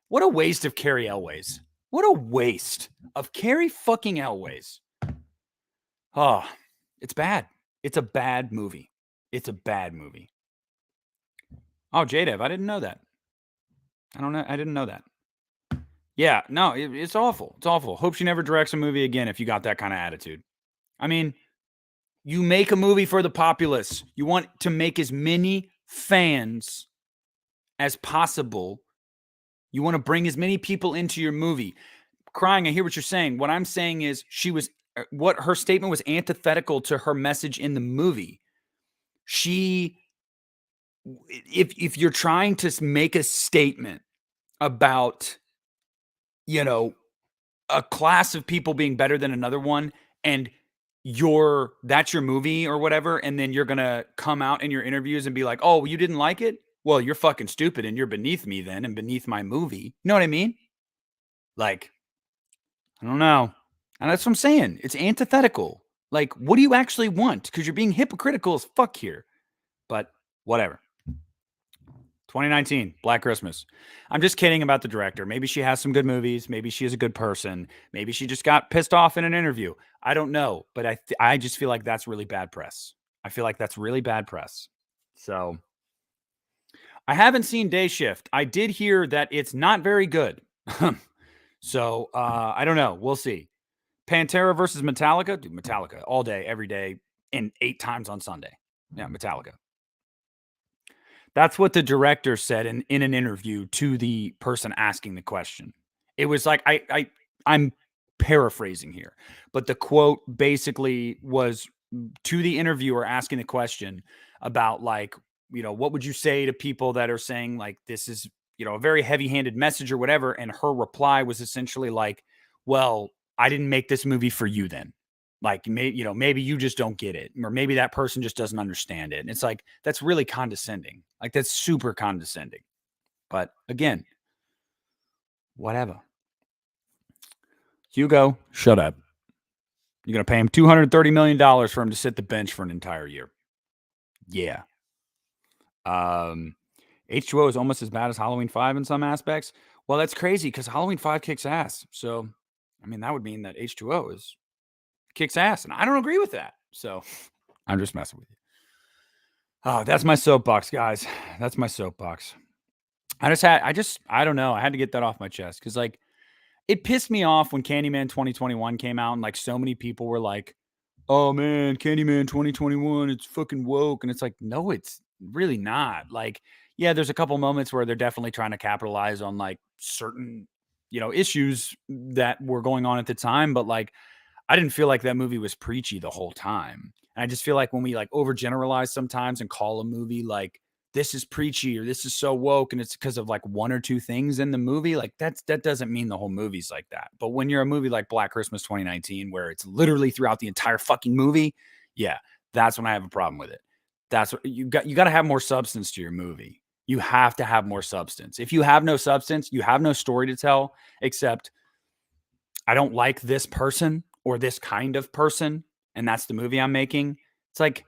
S1: what a waste of Carrie Elways. What a waste of Carrie fucking Elways. Oh, it's bad. It's a bad movie. It's a bad movie. Oh, J-Dev, I didn't know that. I don't know. I didn't know that. Yeah, no, it's awful. It's awful. Hope she never directs a movie again if you got that kind of attitude. I mean, you make a movie for the populace. You want to make as many fans as possible. You want to bring as many people into your movie. Crying, I hear what you're saying. What I'm saying is what her statement was antithetical to her message in the movie. If you're trying to make a statement about, you know, a class of people being better than another one, and that's your movie or whatever, and then you're gonna come out in your interviews and be like, oh, you didn't like it? Well, you're fucking stupid and you're beneath me then and beneath my movie. You know what I mean? Like, I don't know. And that's what I'm saying. It's antithetical. Like, what do you actually want? Because you're being hypocritical as fuck here. But whatever. 2019, Black Christmas. I'm just kidding about the director. Maybe she has some good movies. Maybe she is a good person. Maybe she just got pissed off in an interview. I don't know. But I just feel like that's really bad press. I feel like that's really bad press. So I haven't seen Day Shift. I did hear that it's not very good. So I don't know. We'll see. Pantera versus Metallica. Dude, Metallica all day, every day, and 8 times on Sunday. Yeah, Metallica. That's what the director said in an interview to the person asking the question. It was like, I'm paraphrasing here, but the quote basically was to the interviewer asking the question about like, what would you say to people that are saying like this is, a very heavy-handed message or whatever, and her reply was essentially like, well, I didn't make this movie for you then. Like maybe you just don't get it, or maybe that person just doesn't understand it. And it's like that's really condescending. Like that's super condescending. But again, whatever. Hugo, shut up. You're going to pay him $230 million for him to sit the bench for an entire year. Yeah. H2O is almost as bad as Halloween 5 in some aspects. Well, that's crazy because Halloween 5 kicks ass. So, I mean, that would mean that H2O kicks ass. And I don't agree with that. So, I'm just messing with you. Oh, that's my soapbox, guys. That's my soapbox. I don't know. I had to get that off my chest because, like, it pissed me off when Candyman 2021 came out and, like, so many people were like, oh man, Candyman 2021, it's fucking woke. And it's like, no, it's really not. Like, yeah, there's a couple moments where they're definitely trying to capitalize on like certain, issues that were going on at the time. But like, I didn't feel like that movie was preachy the whole time. And I just feel like when we like overgeneralize sometimes and call a movie like this is preachy or this is so woke and it's because of like one or two things in the movie, like that doesn't mean the whole movie's like that. But when you're a movie like Black Christmas 2019 where it's literally throughout the entire fucking movie, yeah, that's when I have a problem with it. That's what you got to have more substance to your movie. You have to have more substance. If you have no substance, you have no story to tell except I don't like this person or this kind of person, and that's the movie I'm making. It's like,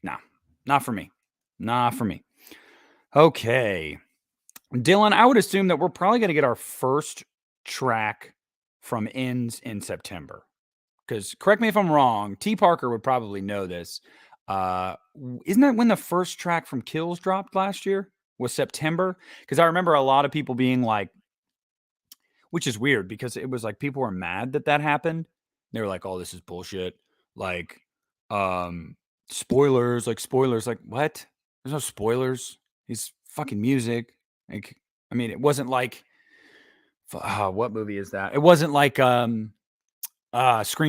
S1: nah, not for me. Not for me. Okay. Dylan, I would assume that we're probably going to get our first track from Ends in September. Because correct me if I'm wrong, T. Parker would probably know this. Isn't that when the first track from Kills dropped last year? Was September? Because I remember a lot of people being like, which is weird because it was like people were mad that happened. They were like, "Oh, this is bullshit." Like, spoilers, like what? There's no spoilers. He's fucking music. Like, I mean, it wasn't like what movie is that? It wasn't like Scream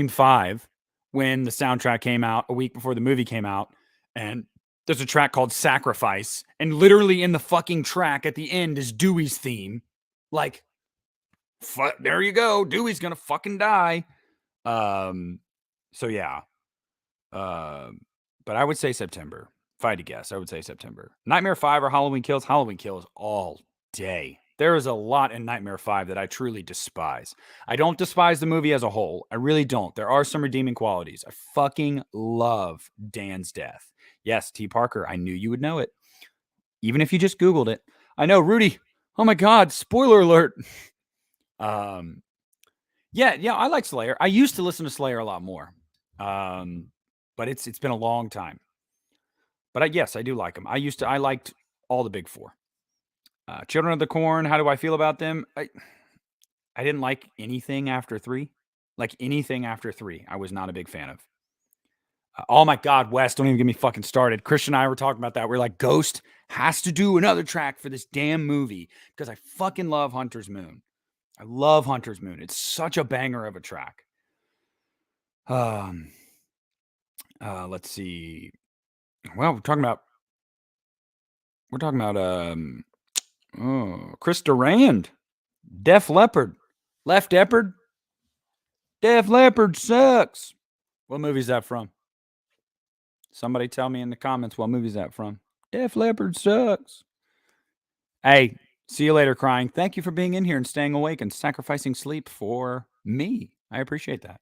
S1: 5 when the soundtrack came out a week before the movie came out, and there's a track called Sacrifice, and literally in the fucking track at the end is Dewey's theme. Like, there you go. Dewey's gonna fucking die. So yeah. But I would say September. If I had to guess, I would say September. Nightmare 5 or Halloween Kills? Halloween Kills all day. There is a lot in Nightmare 5 that I truly despise. I don't despise the movie as a whole. I really don't. There are some redeeming qualities. I fucking love Dan's death. Yes, T. Parker, I knew you would know it. Even if you just Googled it. I know, Rudy. Oh my God, spoiler alert. Yeah, I like Slayer. I used to listen to Slayer a lot more. But it's been a long time. But yes, I do like them. I liked all the big four. Children of the Corn, how do I feel about them? I didn't like anything after 3. Like anything after 3, I was not a big fan of. Oh my God, Wes, don't even get me fucking started. Christian and I were talking about that. We're like, Ghost has to do another track for this damn movie because I fucking love Hunter's Moon. I love Hunter's Moon. It's such a banger of a track. Let's see. Well, we're talking about Chris Durand, Def Leppard, Left Leppard. Def Leppard sucks. What movie is that from? Somebody tell me in the comments what movie is that from. Def Leppard sucks. Hey, see you later, crying. Thank you for being in here and staying awake and sacrificing sleep for me. I appreciate that.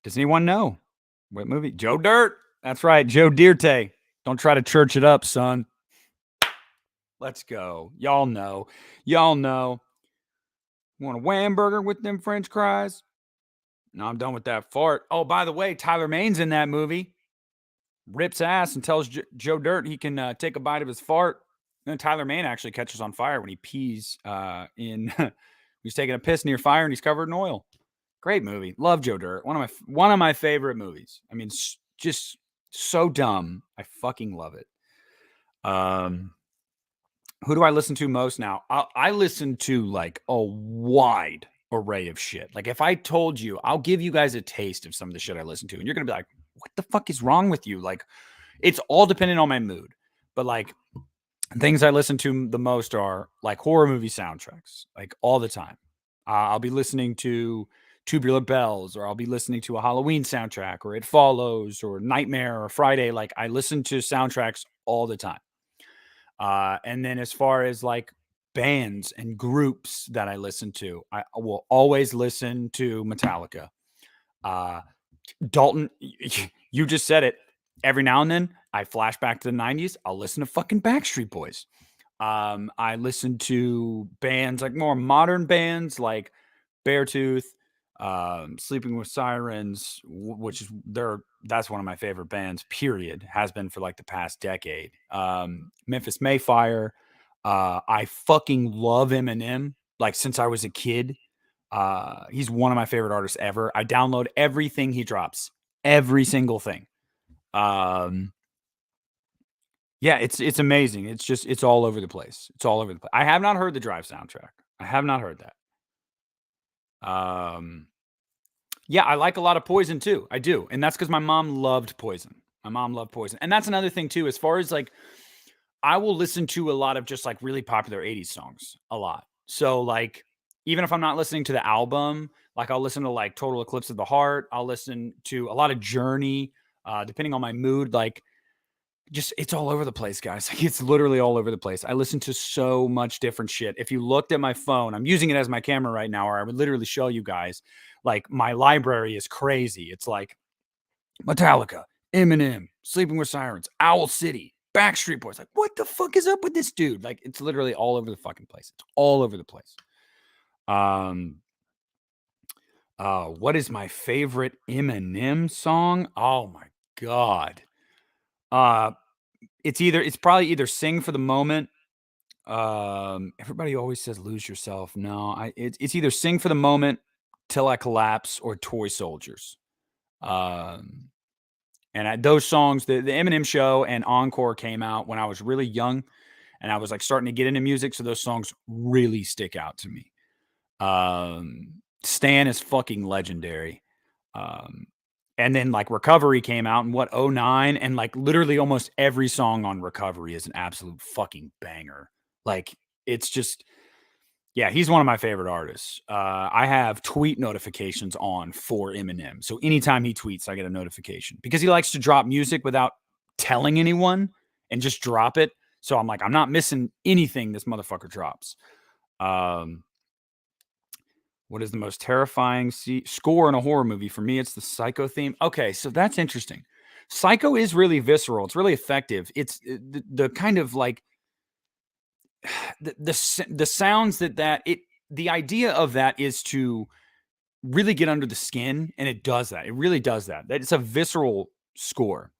S1: Does anyone know what movie? Joe Dirt. That's right, Joe Dirte. Don't try to church it up, son. Let's go. Y'all know. Want a Whamburger with them French fries? No, I'm done with that fart. Oh, by the way, Tyler Maine's in that movie. Rips ass and tells Joe Dirt he can take a bite of his fart. And Tyler Maine actually catches on fire when he pees in. He's taking a piss near fire and he's covered in oil. Great movie. Love Joe Dirt. One of my favorite movies. I mean, just so dumb. I fucking love it. Who do I listen to most now? I listen to like a wide array of shit. Like if I told you, I'll give you guys a taste of some of the shit I listen to, and you're gonna be like, "What the fuck is wrong with you?" Like it's all dependent on my mood. But like things I listen to the most are like horror movie soundtracks, like all the time. I'll be listening to Tubular Bells, or I'll be listening to a Halloween soundtrack, or It Follows, or Nightmare, or Friday. Like I listen to soundtracks all the time. And then as far as like bands and groups that I listen to, I will always listen to Metallica. Uh, Dalton, you just said it. Every now and then, I flash back to the 90s. I'll listen to fucking Backstreet Boys. I listen to bands like more modern bands like Beartooth, Sleeping with Sirens, which is that's one of my favorite bands. Period, has been for like the past decade. Memphis Mayfire. I fucking love Eminem. Like since I was a kid, he's one of my favorite artists ever. I download everything he drops, every single thing. Yeah, it's amazing. It's all over the place. It's all over the place. I have not heard the Drive soundtrack. I have not heard that. Yeah, I like a lot of Poison too. I do. And that's because my mom loved Poison. My mom loved Poison. And that's another thing too, as far as like, I will listen to a lot of just like really popular 80s songs a lot. So like, even if I'm not listening to the album, like I'll listen to like Total Eclipse of the Heart. I'll listen to a lot of Journey, depending on my mood. Like, just it's all over the place, guys. Like, it's literally all over the place. I listen to so much different shit. If you looked at my phone, I'm using it as my camera right now, or I would literally show you guys. Like my library is crazy. It's like Metallica, Eminem, Sleeping with Sirens, Owl City, Backstreet Boys. Like, what the fuck is up with this dude? Like, it's literally all over the fucking place. It's all over the place. What is my favorite Eminem song? Oh my god. It's probably either Sing for the Moment. Everybody always says Lose Yourself. No, it's either Sing for the Moment, Till I Collapse, or Toy Soldiers. And those songs, the Eminem Show and Encore came out when I was really young, and I was like starting to get into music, so those songs really stick out to me. Stan is fucking legendary. And then like Recovery came out in what, 09, and like literally almost every song on Recovery is an absolute fucking banger. Like it's just, yeah, he's one of my favorite artists. I have tweet notifications on for Eminem. So anytime he tweets, I get a notification because he likes to drop music without telling anyone and just drop it. So I'm like, I'm not missing anything this motherfucker drops. What is the most terrifying score in a horror movie? For me, it's the Psycho theme. Okay, so that's interesting. Psycho is really visceral. It's really effective. It's the kind of like the sounds the idea of that is to really get under the skin, and it does that. It really does that. It's a visceral score.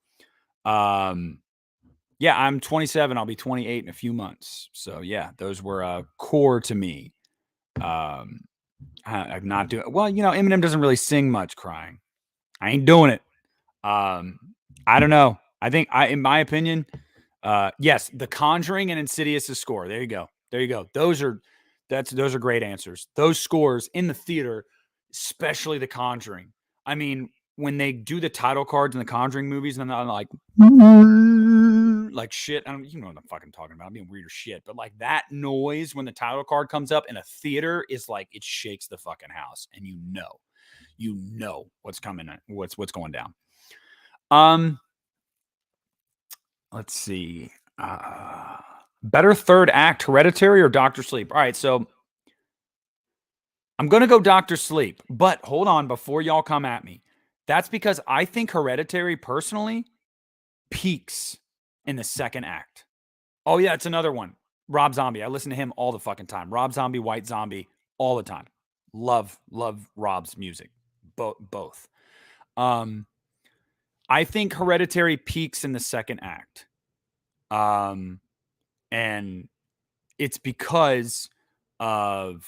S1: Yeah, I'm 27. I'll be 28 in a few months. So yeah, those were core to me. I'm not doing well. Eminem doesn't really sing much crying. I ain't doing it. I don't know. I think in my opinion, yes, The Conjuring and Insidious' score. There you go. There you go. Those are great answers. Those scores in the theater, especially The Conjuring. I mean, when they do the title cards in the Conjuring movies, and I'm like shit. I don't, you know what I'm fucking talking about. I'm being weird as shit, but like that noise when the title card comes up in a theater is like it shakes the fucking house, and you know what's coming, what's going down. Let's see. Better third act, Hereditary or Doctor Sleep? All right, so I'm gonna go Doctor Sleep, but hold on before y'all come at me. That's because I think Hereditary personally peaks in the second act. Oh yeah, it's another one. Rob Zombie. I listen to him all the fucking time. Rob Zombie, White Zombie, all the time. Love Rob's music. Both. I think Hereditary peaks in the second act. And it's because of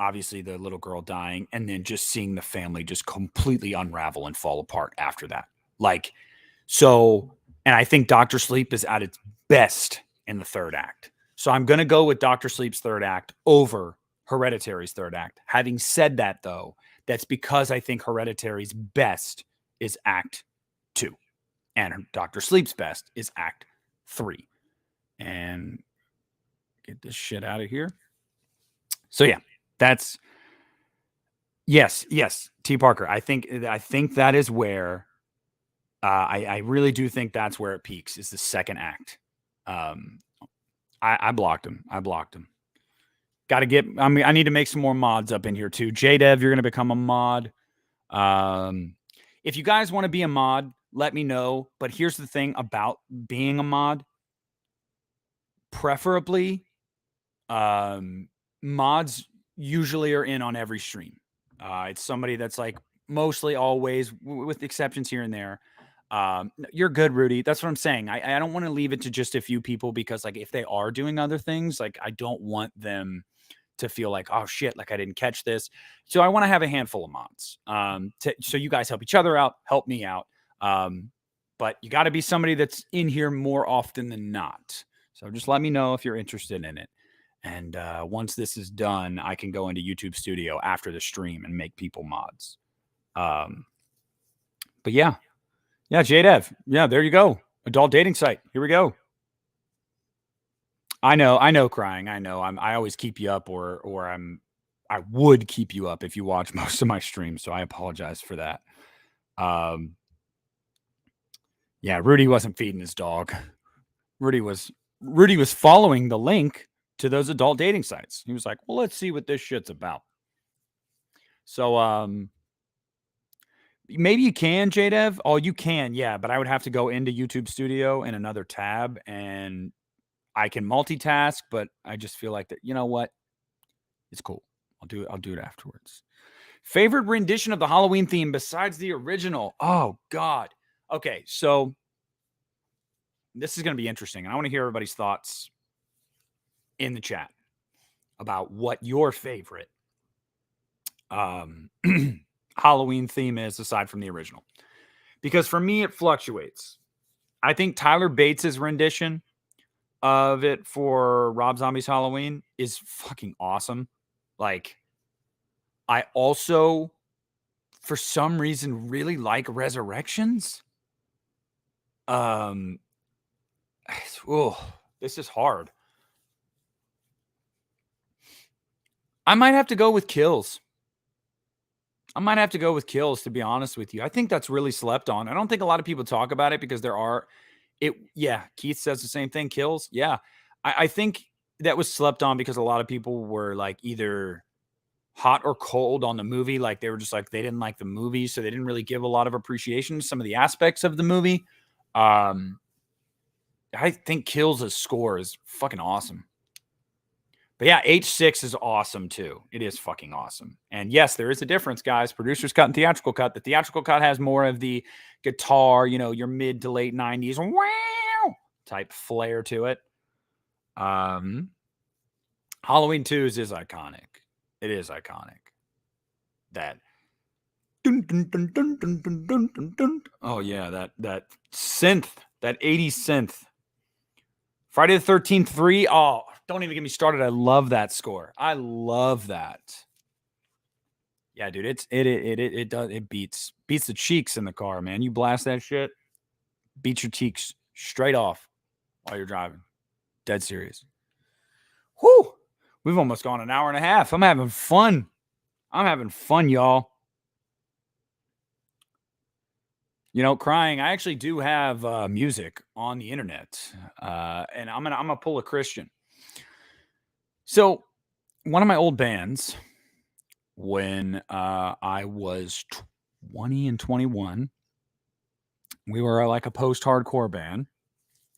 S1: obviously the little girl dying, and then just seeing the family just completely unravel and fall apart after that. And I think Doctor Sleep is at its best in the third act. So I'm going to go with Dr. Sleep's third act over Hereditary's third act. Having said that, though, that's because I think Hereditary's best is Act 2. And Dr. Sleep's best is Act 3. And get this shit out of here. So yeah, that's yes. T. Parker. I think that is where I really do think that's where it peaks, is the second act. I blocked him. Got to get. I mean, I need to make some more mods up in here too. JDev, you're going to become a mod. If you guys want to be a mod, let me know. But here's the thing about being a mod. Preferably, mods usually are in on every stream. It's somebody that's like mostly always, with exceptions here and there. You're good, Rudy. That's what I'm saying. I don't want to leave it to just a few people, because like if they are doing other things, like I don't want them to feel like, oh shit, like I didn't catch this. So I want to have a handful of mods. So you guys help each other out, help me out. But you got to be somebody that's in here more often than not. So just let me know if you're interested in it. And once this is done, I can go into YouTube Studio after the stream and make people mods. But yeah, JDev. Yeah, there you go. Adult dating site. Here we go. I know, crying. I know. I always keep you up, or I would keep you up if you watch most of my streams. So I apologize for that. Yeah, Rudy wasn't feeding his dog. Rudy was following the link to those adult dating sites. He was like, well, let's see what this shit's about. So, maybe you can, JDev. Oh, you can. Yeah. But I would have to go into YouTube Studio in another tab, and I can multitask, but I just feel like that, you know what? It's cool. I'll do it afterwards. Favorite rendition of the Halloween theme besides the original? Oh God. Okay. So this is going to be interesting, and I want to hear everybody's thoughts in the chat about what your favorite Halloween theme is aside from the original. Because for me, it fluctuates. I think Tyler Bates's rendition of it for Rob Zombie's Halloween is fucking awesome. Like, I also, for some reason, really like Resurrections. Oh, this is hard. I might have to go with Kills. To be honest with you. I think that's really slept on. I don't think a lot of people talk about it because Keith says the same thing. Kills. Yeah. I think that was slept on because a lot of people were like either hot or cold on the movie. Like they were just like, they didn't like the movie, so they didn't really give a lot of appreciation to some of the aspects of the movie. I think Kills' score is fucking awesome. But yeah, H6 is awesome too. It is fucking awesome. And yes, there is a difference, guys. Producer's cut and theatrical cut. The theatrical cut has more of the guitar, your mid to late 90s wow type flair to it. Halloween 2's is iconic. It is iconic. That dun, dun, dun, dun, dun, dun, dun, dun, dun. Oh yeah, that synth, that 80s synth. Friday the 13th 3. Oh, don't even get me started. I love that score. I love that. Yeah, dude, it beats the cheeks in the car, man. You blast that shit, beats your cheeks straight off while you're driving. Dead serious. Whew. We've almost gone an hour and a half. I'm having fun. Y'all. Crying. I actually do have music on the internet, and I'm gonna pull a Christian. So, one of my old bands, when I was 20 and 21, we were like a post-hardcore band,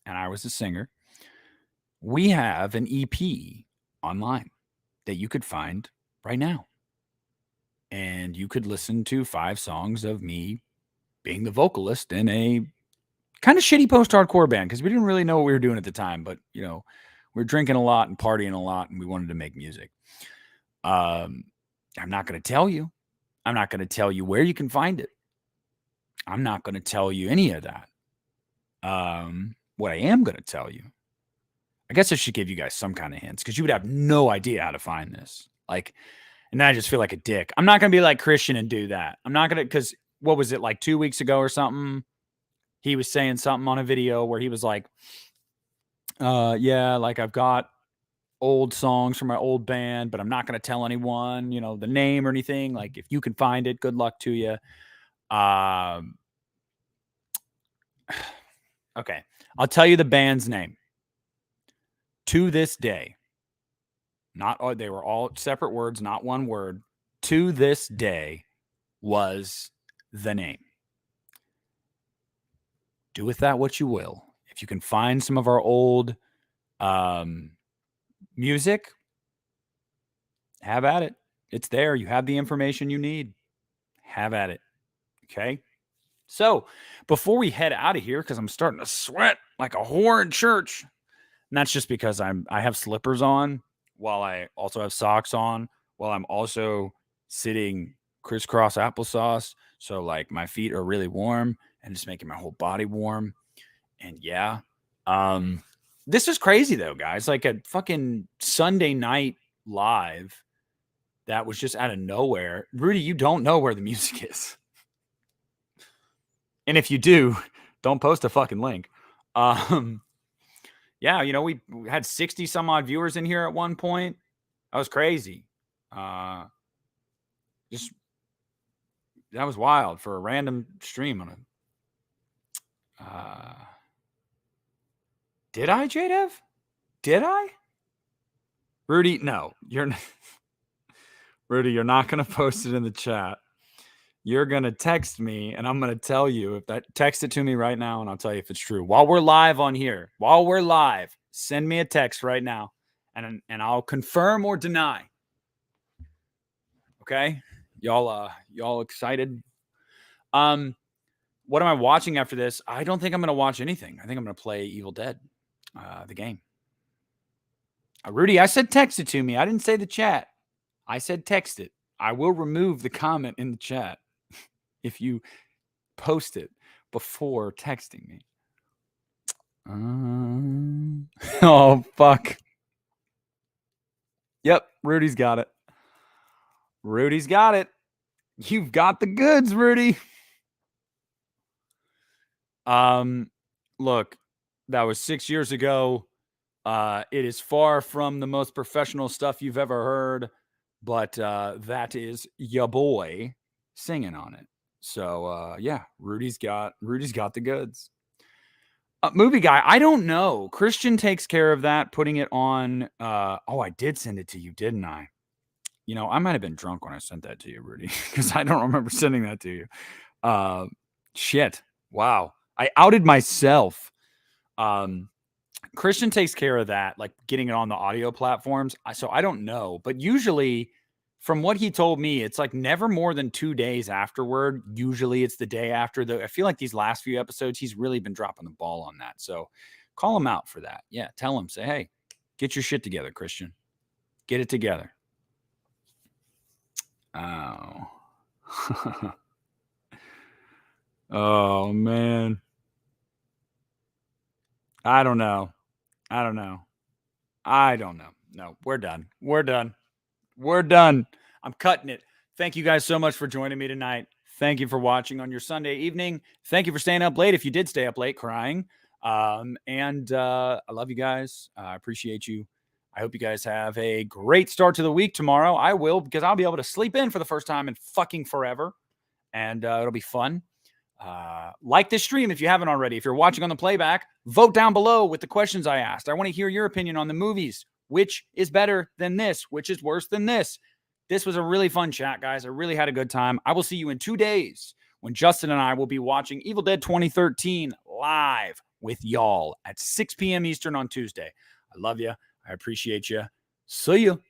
S1: and I was a singer. We have an EP online that you could find right now, and you could listen to 5 songs of me being the vocalist in a kind of shitty post-hardcore band, because we didn't really know what we were doing at the time, but we were drinking a lot and partying a lot, and we wanted to make music. I'm not going to tell you. I'm not going to tell you where you can find it. I'm not going to tell you any of that. What I am going to tell you I guess I should give you guys some kind of hints because you would have no idea how to find this. Like, and then I just feel like a dick. I'm not going to be like Christian and do that. I'm not going to, because what was it, like 2 weeks ago or something? He was saying something on a video where he was like, yeah, like I've got old songs from my old band, but I'm not going to tell anyone, the name or anything. Like, if you can find it, good luck to you. Okay. I'll tell you the band's name. To this day, they were all separate words, not one word. To this day was the name. Do with that what you will. If you can find some of our old music, have at it. It's there. You have the information you need. Have at it. Okay? So, before we head out of here, because I'm starting to sweat like a whore in church, and that's just because I have slippers on while I also have socks on, while I'm also sitting crisscross applesauce. So, like, my feet are really warm and just making my whole body warm. And yeah, this is crazy though, guys. Like a fucking Sunday night live that was just out of nowhere. Rudy, you don't know where the music is. And if you do, don't post a fucking link. Yeah, we had 60 some odd viewers in here at one point. That was crazy. Just that was wild for a random stream on a. Did I, JDev? Did I? Rudy, no, Rudy, you're not going to post it in the chat. You're going to text me, and I'm going to tell you if that. Text it to me right now, and I'll tell you if it's true. While we're live on here, send me a text right now, and I'll confirm or deny. Okay, y'all excited? What am I watching after this? I don't think I'm going to watch anything. I think I'm going to play Evil Dead, the game. Rudy, I said text it to me. I didn't say the chat. I said text it. I will remove the comment in the chat if you post it before texting me. Oh, fuck. Yep, Rudy's got it. Rudy's got it. You've got the goods, Rudy. Look, that was 6 years ago. It is far from the most professional stuff you've ever heard, but that is ya boy singing on it. So yeah, Rudy's got the goods. Movie guy, I don't know. Christian takes care of that, putting it on. I did send it to you, didn't I? I might have been drunk when I sent that to you, Rudy, because I don't remember sending that to you. Shit. Wow. I outed myself. Christian takes care of that, like getting it on the audio platforms. So I don't know, but usually from what he told me, it's like never more than 2 days afterward. Usually it's the day after. I feel like these last few episodes, he's really been dropping the ball on that. So call him out for that. Yeah. Tell him, say, hey, get your shit together, Christian. Get it together. Oh. Oh, man. I don't know. No, we're done. I'm cutting it. Thank you guys so much for joining me tonight. Thank you for watching on your Sunday evening. Thank you for staying up late if you did stay up late crying. And I love you guys. I appreciate you. I hope you guys have a great start to the week tomorrow. I will, because I'll be able to sleep in for the first time in fucking forever. And it'll be fun. Like this stream if you haven't already. If you're watching on the playback, vote down below with the questions I asked. I want to hear your opinion on the movies. Which is better than this? Which is worse than this? This was a really fun chat, guys. I really had a good time. I will see you in 2 days when Justin and I will be watching Evil Dead 2013 live with y'all at 6 p.m. Eastern on Tuesday. I love you. I appreciate you. See you.